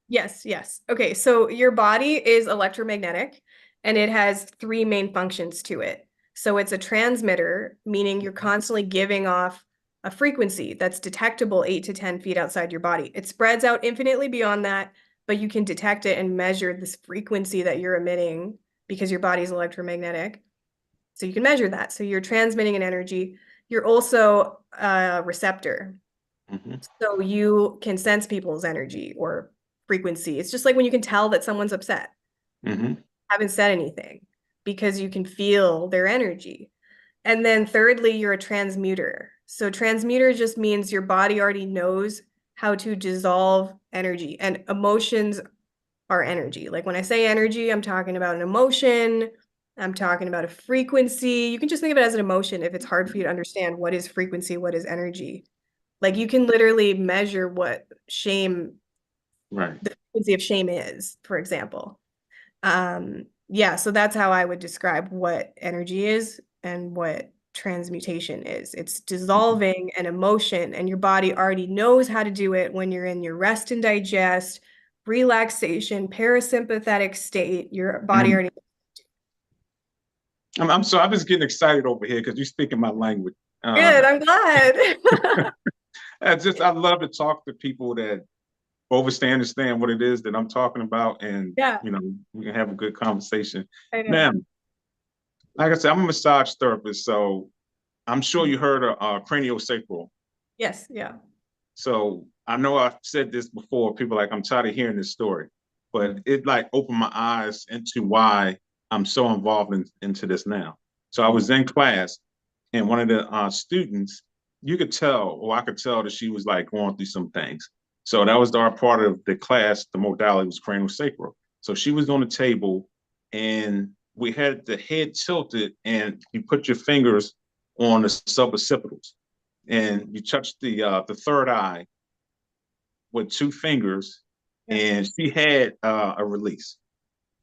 Yes, yes. Okay, so your body is electromagnetic and it has three main functions to it. So it's a transmitter, meaning you're constantly giving off a frequency that's detectable 8 to 10 feet outside your body. It spreads out infinitely beyond that, but you can detect it and measure this frequency that you're emitting because your body's electromagnetic. So you can measure that. So you're transmitting an energy. You're also a receptor. Mm-hmm. So you can sense people's energy or frequency. It's just like when you can tell that someone's upset, Mm-hmm. haven't said anything, because you can feel their energy. And then thirdly, you're a transmuter. So transmuter just means your body already knows how to dissolve energy, and emotions are energy. Like when I say energy, I'm talking about an emotion. I'm talking about a frequency. You can just think of it as an emotion if it's hard for you to understand what is frequency, what is energy. Like you can literally measure what shame, Right. the frequency of shame is, for example. Yeah, so that's how I would describe what energy is and what transmutation is. It's Mm-hmm. dissolving an emotion, and your body already knows how to do it when you're in your rest and digest, relaxation, parasympathetic state. Your body Mm-hmm. already. I'm sorry, I'm just getting excited over here because you're speaking my language. Good, I'm glad. I love to talk to people that understand what it is that I'm talking about, and Yeah, we can have a good conversation. I know. Now, like I said, I'm a massage therapist, so I'm sure you heard of craniosacral. Yes, yeah. So I know I've said this before. People are like, I'm tired of hearing this story, but it like opened my eyes into why I'm so involved into this now. So I was in class, and one of the students, you could tell, or I could tell that she was like going through some things. So that was our part of the class. The modality was craniosacral. So she was on the table, and we had the head tilted, and you put your fingers on the suboccipitals, and you touch the third eye with two fingers, Yeah. and she had a release.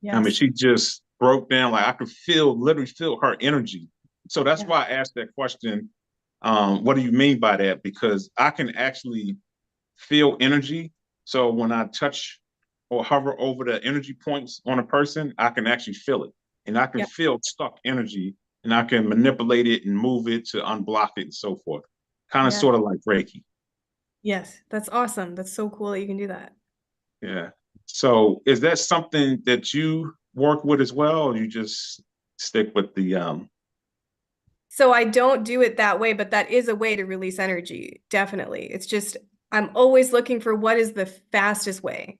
I mean, Yes. she just broke down. Like I could literally feel her energy. So that's Yeah. why I asked that question. What do you mean by that? Because I can actually feel energy. So when I touch or hover over the energy points on a person, I can actually feel it. And I can Yeah. feel stuck energy, and I can manipulate it and move it to unblock it and so forth. Kind of Yeah. sort of like Reiki. Yes. That's awesome. That's so cool that you can do that. Yeah. So is that something that you work with as well, or you just stick with the So I don't do it that way, but that is a way to release energy. Definitely. It's just, I'm always looking for what is the fastest way.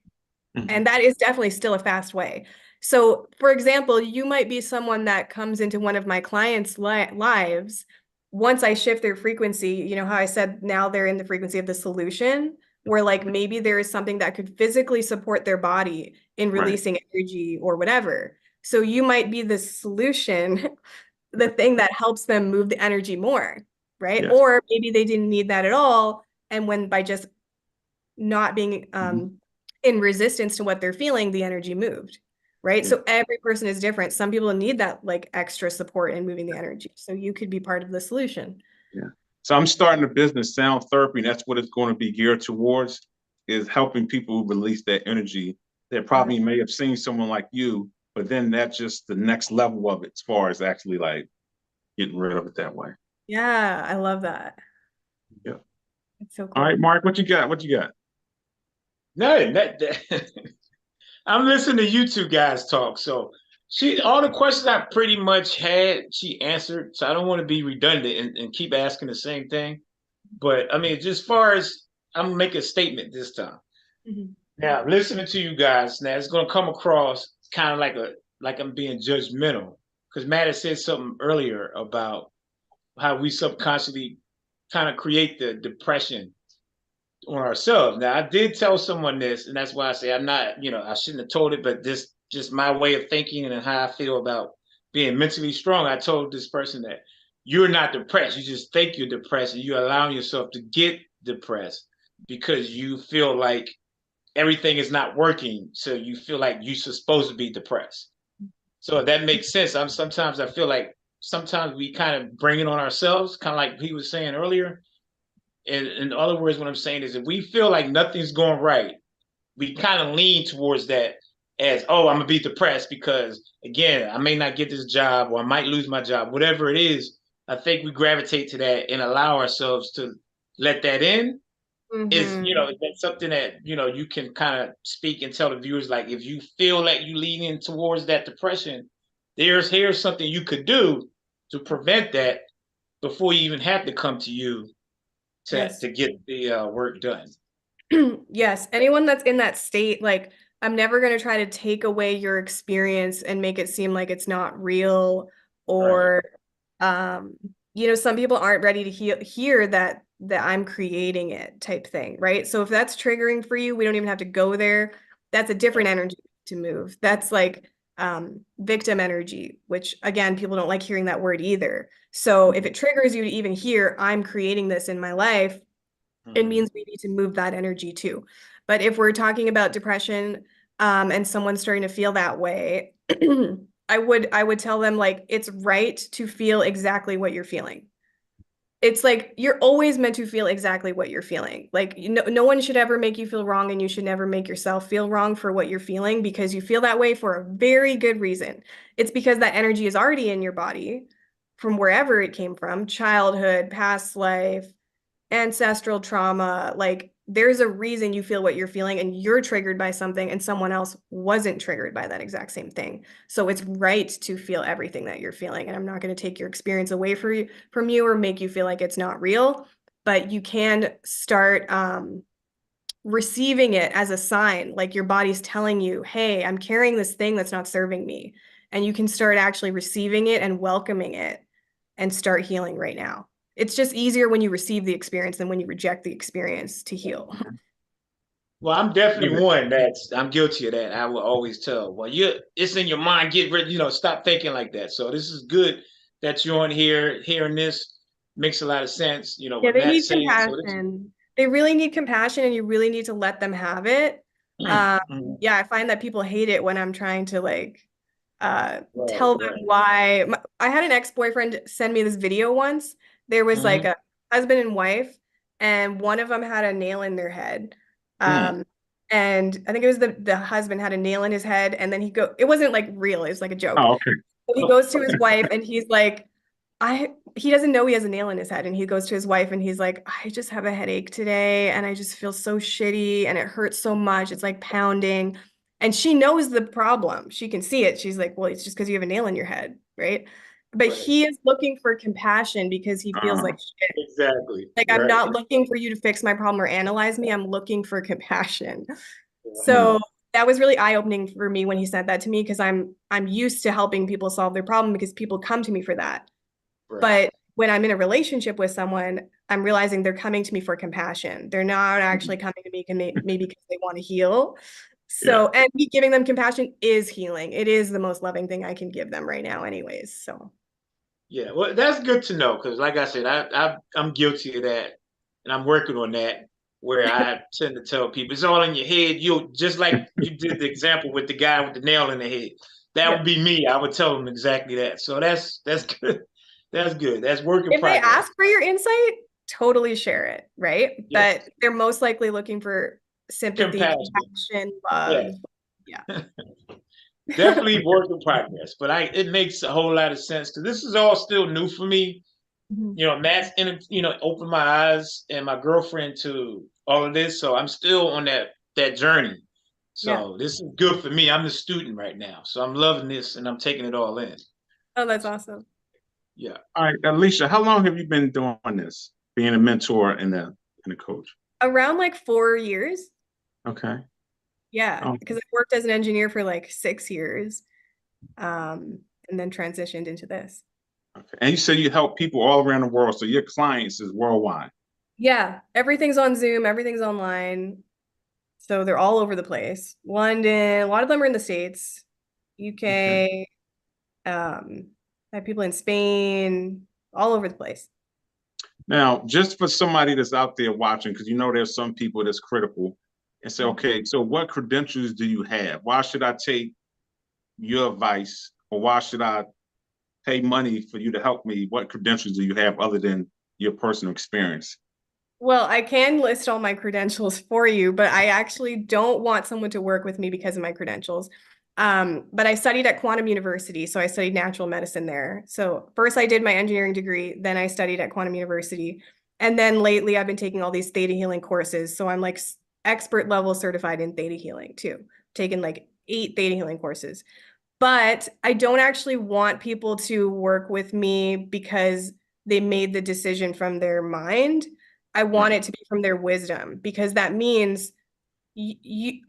And that is definitely still a fast way. So, for example, you might be someone that comes into one of my clients' lives. Once I shift their frequency, you know how I said now they're in the frequency of the solution, where like maybe there is something that could physically support their body in right. releasing energy or whatever. So you might be the solution, the thing that helps them move the energy more, right? Yes. Or maybe they didn't need that at all. And when by just not being Mhm. in resistance to what they're feeling, the energy moved, right? Yeah. So every person is different. Some people need that like extra support in moving the energy. So you could be part of the solution. Yeah. So I'm starting a business, sound therapy, and that's what it's going to be geared towards, is helping people release that energy that Got probably it. may have seen someone like you, but then that's just the next level of it as far as actually like getting rid of it that way. Yeah, I love that. Yeah. It's so All right, cool. Mark, what you got? What you got? No, that I'm listening to you two guys talk. So all the questions I pretty much had, she answered. So I don't want to be redundant and keep asking the same thing. But I mean, just as far as I'm gonna make a statement this time. Mhm. Now, listening to you guys, now it's gonna come across kind of like I'm being judgmental. Because Matt had said something earlier about how we subconsciously kind of create the depression on ourselves. Now, I did tell someone this, and that's why I say I'm not, I shouldn't have told it, but this just my way of thinking and how I feel about being mentally strong. I told this person that you're not depressed. You just think you're depressed and you're allowing yourself to get depressed because you feel like everything is not working. So you feel like you're supposed to be depressed. So that makes sense. Sometimes I feel like sometimes we kind of bring it on ourselves, kind of like he was saying earlier. In other words, what I'm saying is if we feel like nothing's going right, we kind of lean towards that as, oh, I'm gonna be depressed because again, I may not get this job or I might lose my job, whatever it is. I think we gravitate to that and allow ourselves to let that in. Is that's something that you can kind of speak and tell the viewers, like if you feel like you lean in towards that depression, here's something you could do to prevent that before you even have to come to you Yes. to get the work done. Yes, anyone that's in that state, like I'm never going to try to take away your experience and make it seem like it's not real or some people aren't ready to hear that I'm creating it type thing, right? So if that's triggering for you, we don't even have to go there. That's a different energy to move. That's like victim energy, which again, people don't like hearing that word either. So if it triggers you to even hear I'm creating this in my life, it means we need to move that energy too. But if we're talking about depression, and someone's starting to feel that way, I would tell them like it's right to feel exactly what you're feeling. It's like you're always meant to feel exactly what you're feeling. Like no one should ever make you feel wrong, and you should never make yourself feel wrong for what you're feeling because you feel that way for a very good reason. It's because that energy is already in your body from wherever it came from, childhood, past life, ancestral trauma. Like there's a reason you feel what you're feeling and you're triggered by something and someone else wasn't triggered by that exact same thing. So it's right to feel everything that you're feeling. And I'm not going to take your experience away from you or make you feel like it's not real, but you can start receiving it as a sign, like your body's telling you, hey, I'm carrying this thing that's not serving me. And you can start actually receiving it and welcoming it and start healing right now. It's just easier when you receive the experience than when you reject the experience to heal. Well, I'm definitely one I'm guilty of that. I will always tell, well, it's in your mind, get rid, stop thinking like that. So this is good that you're on here, hearing this makes a lot of sense, Yeah, what they Matt's need saying. So this compassion. They really need compassion, and you really need to let them have it. Yeah, I find that people hate it when I'm trying to like tell them why. I had an ex-boyfriend send me this video once. There was like a husband and wife, and one of them had a nail in their head. And I think it was the husband had a nail in his head, and then it wasn't like real, it was like a joke. Oh, okay. So he goes to his wife and he's like, he doesn't know he has a nail in his head, and he goes to his wife and he's like, I just have a headache today and I just feel so shitty and it hurts so much. It's like pounding. And she knows the problem. She can see it. She's like, well, it's just because you have a nail in your head, right? But he is looking for compassion because he feels like shit. exactly. Like I'm not looking for you to fix my problem or analyze me. I'm looking for compassion. Yeah. So that was really eye-opening for me when he said that to me, because I'm used to helping people solve their problem because people come to me for that. But when I'm in a relationship with someone, I'm realizing they're coming to me for compassion. They're not actually coming to me maybe because they want to heal. So, and me giving them compassion is healing. It is the most loving thing I can give them right now anyways. So yeah, well, that's good to know because, like I said, I'm guilty of that, and I'm working on that. Where I tend to tell people it's all in your head. You just like you did the example with the guy with the nail in the head. That would be me. I would tell them exactly that. So that's good. That's good. That's work in if they progress. ask for your insight, totally share it, right? Yes. But they're most likely looking for sympathy, compassion, love. Yeah. Definitely work in progress, but it makes a whole lot of sense because this is all still new for me. Matt's opened my eyes and my girlfriend to all of this, so I'm still on that journey. So this is good for me. I'm the student right now. So I'm loving this and I'm taking it all in. Oh, that's awesome. Yeah. All right, Alicia, how long have you been doing this, being a mentor and a coach? Around like 4 years. Okay. Yeah, Um, because I worked as an engineer for like 6 years, and then transitioned into this. okay. And you said you help people all around the world, so your clients is worldwide. Yeah, everything's on Zoom, everything's online. So they're all over the place. London, a lot of them are in the States, Okay. UK, I have people in Spain, all over the place. Now, just for somebody that's out there watching, because you know there's some people that's critical and say, Mhm. okay, so what credentials do you have? Why should I take your advice, or why should I pay money for you to help me? What credentials do you have other than your personal experience? Well, I can list all my credentials for you, but I actually don't want someone to work with me because of my credentials. But I studied at Quantum University, so I studied natural medicine there. So first I did my engineering degree, then I studied at Quantum University. And then lately I've been taking all these theta healing courses. So I'm like expert level certified in theta healing too. Taken like 8 theta healing courses. But I don't actually want people to work with me because they made the decision from their mind. I want Right. it to be from their wisdom because that means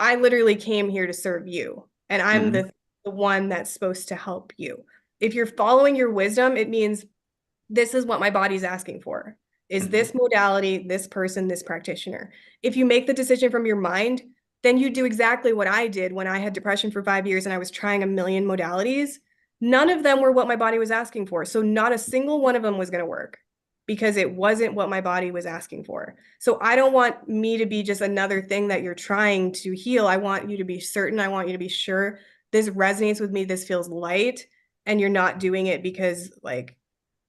I literally came here to serve you, and I'm Mm-hmm. the one that's supposed to help you. If you're following your wisdom, it means this is what my body's asking for. Is Mm-hmm. this modality, this person, this practitioner? If you make the decision from your mind, then you do exactly what I did when I had depression for 5 years and I was trying a million modalities. None of them were what my body was asking for. So not a single one of them was going to work because it wasn't what my body was asking for. So I don't want me to be just another thing that you're trying to heal. I want you to be certain. I want you to be sure this resonates with me. This feels light. And you're not doing it because, like,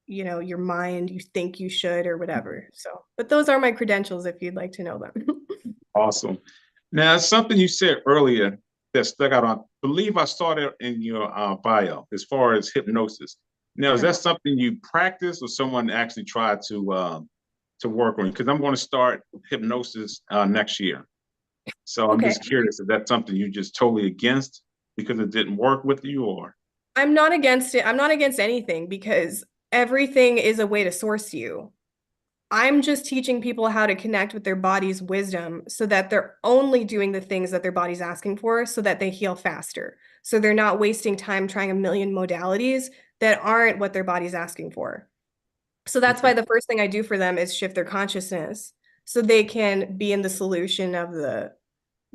your mind, you think you should or whatever. So, but those are my credentials if you'd like to know them. Awesome. Now, something you said earlier that stuck out. I believe I saw that in your bio as far as hypnosis. Now, is that Uh-huh. something you practice or someone actually tried to work on? Because I'm going to start hypnosis next year. So I'm Okay. just curious if that's something you just totally against because it didn't work with you, or I'm not against it. I'm not against anything because everything is a way to source you. I'm just teaching people how to connect with their body's wisdom so that they're only doing the things that their body's asking for so that they heal faster. So they're not wasting time trying a million modalities that aren't what their body's asking for. So that's why okay. the first thing I do for them is shift their consciousness so they can be in the solution of the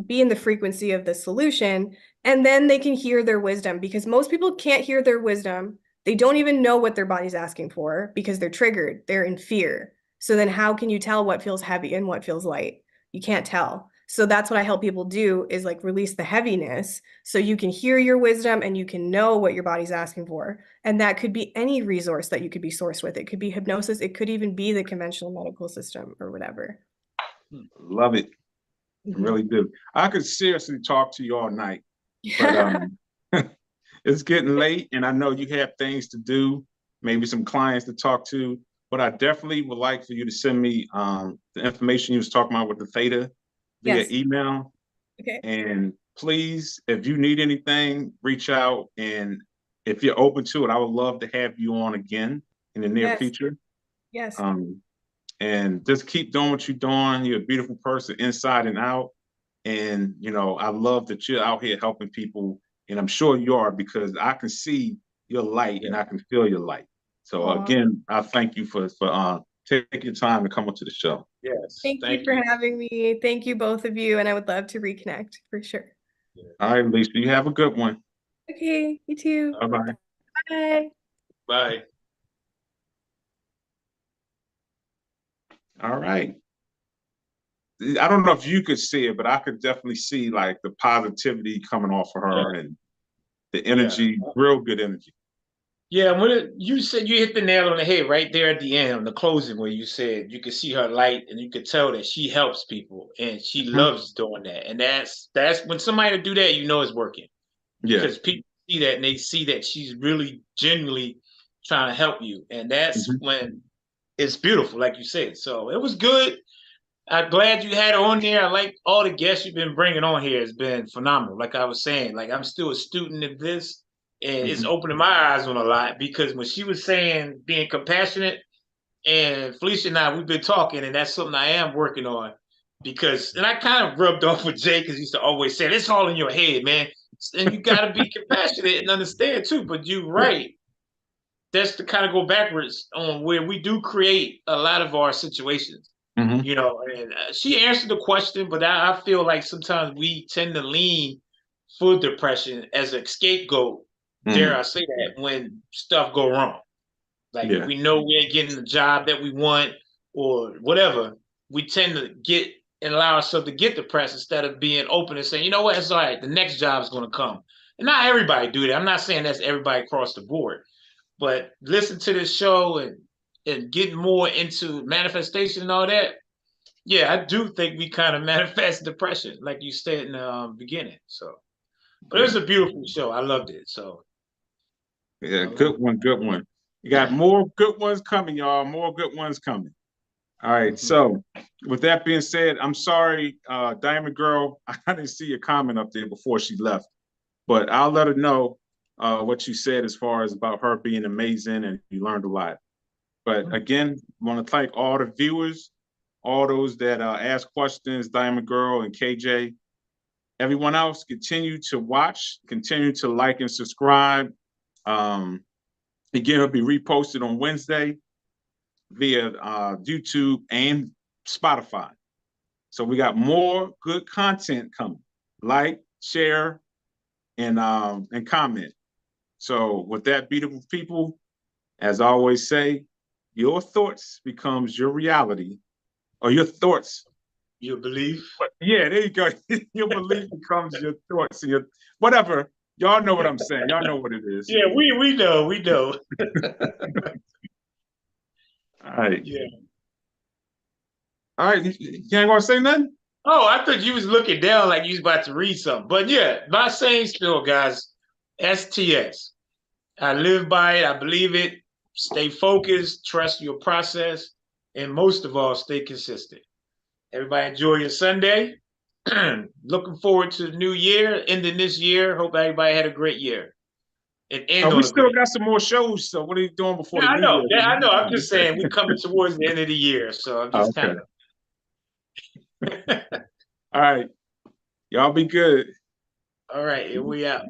be in the frequency of the solution, and then they can hear their wisdom because most people can't hear their wisdom. They don't even know what their body's asking for because they're triggered, they're in fear. So then how can you tell what feels heavy and what feels light? You can't tell. So that's what I help people do is like release the heaviness so you can hear your wisdom and you can know what your body's asking for. And that could be any resource that you could be sourced with. It could be hypnosis, it could even be the conventional medical system or whatever. Love it. I Mhm. really do. I could seriously talk to you all night, but Yeah. it's getting late and I know you have things to do, maybe some clients to talk to, but I definitely would like for you to send me the information you was talking about with the theta via Yes. email. Okay. And please, if you need anything, reach out. And if you're open to it, I would love to have you on again in the near Yes. future. Yes. Um, and just keep doing what you're doing. You're a beautiful person inside and out. And, I love that you're out here helping people. And I'm sure you are because I can see your light and Yeah. I can feel your light. So Aw. again, I thank you for taking your time to come onto the show. Yes. Thank you Thank for you. having me. Thank you, both of you. And I would love to reconnect for sure. Yeah. All right, Lisa, you have a good one. Okay. You too. All right. Bye-bye. Bye. Bye. All right. I don't know if you could see it, but I could definitely see like the positivity coming off of her Oh, and the yeah. energy, real good energy. Yeah, you said you hit the nail on the head right there at the end on the closing where you said you could see her light and you could tell that she helps people and she Mhm. loves doing that. And that's when somebody do that, you know it's working Yeah. because people see that and they see that she's really genuinely trying to help you. And that's Mhm. when it's beautiful, like you said. So it was good. I'm glad you had her on there. I like all the guests you've been bringing on here. It's been phenomenal. Like I was saying, like I'm still a student of this, and it's opening my eyes on a lot because when she was saying being compassionate, and Felicia and I, we've been talking, and that's something I am working on because, and I kind of rubbed off with Jay because he used to always say, it's all in your head, man. And you got to be compassionate and understand too. But you're right. That's to kind of go backwards on where we do create a lot of our situations. Mm-hmm. You know, and she answered the question, but I feel like sometimes we tend to lean for depression as a scapegoat. Dare I say that when stuff go wrong, like Yeah. we know we ain't getting the job that we want or whatever, we tend to get and allow ourselves to get depressed instead of being open and saying, you know what, it's all right, the next job is going to come. And not everybody do that. I'm not saying that's everybody across the board, but listen to this show and getting more into manifestation and all that. Yeah, I do think we kind of manifest depression, like you said in the beginning. So, but it was a beautiful show. I loved it. So, yeah, good one, good one. You got more good ones coming, y'all. More good ones coming. All right. So, with that being said, I'm sorry, Diamond Girl. I didn't see your comment up there before she left, but I'll let her know what you said as far as about her being amazing and you learned a lot. But again, I want to thank all the viewers, all those that asked questions, Diamond Girl and KJ. Everyone else, continue to watch, continue to like and subscribe. Again, it'll be reposted on Wednesday via YouTube and Spotify. So we got more good content coming. Like, share, and comment. So with that, beautiful people, as I always say, your thoughts becomes your reality, or your thoughts. you believe? Yeah, there you go. Your belief becomes your thoughts and your whatever. Y'all know what I'm saying. Y'all know what it is. Yeah, we know. All right. Yeah. All right. You ain't gonna say nothing? Oh, I thought you was looking down like you was about to read something. But yeah, my saying still, guys, STS. I live by it. I believe it. Stay focused, trust your process, and most of all, stay consistent. Everybody enjoy your Sunday. Looking forward to the new year, ending this year. Hope everybody had a great year. And end We on a still great. got some more shows. So what are you doing before Yeah, the I new know. year? Yeah, I know. I'm just saying we're coming towards the end of the year. So I'm just Okay. kind of. All right. Y'all be good. all right, here we out.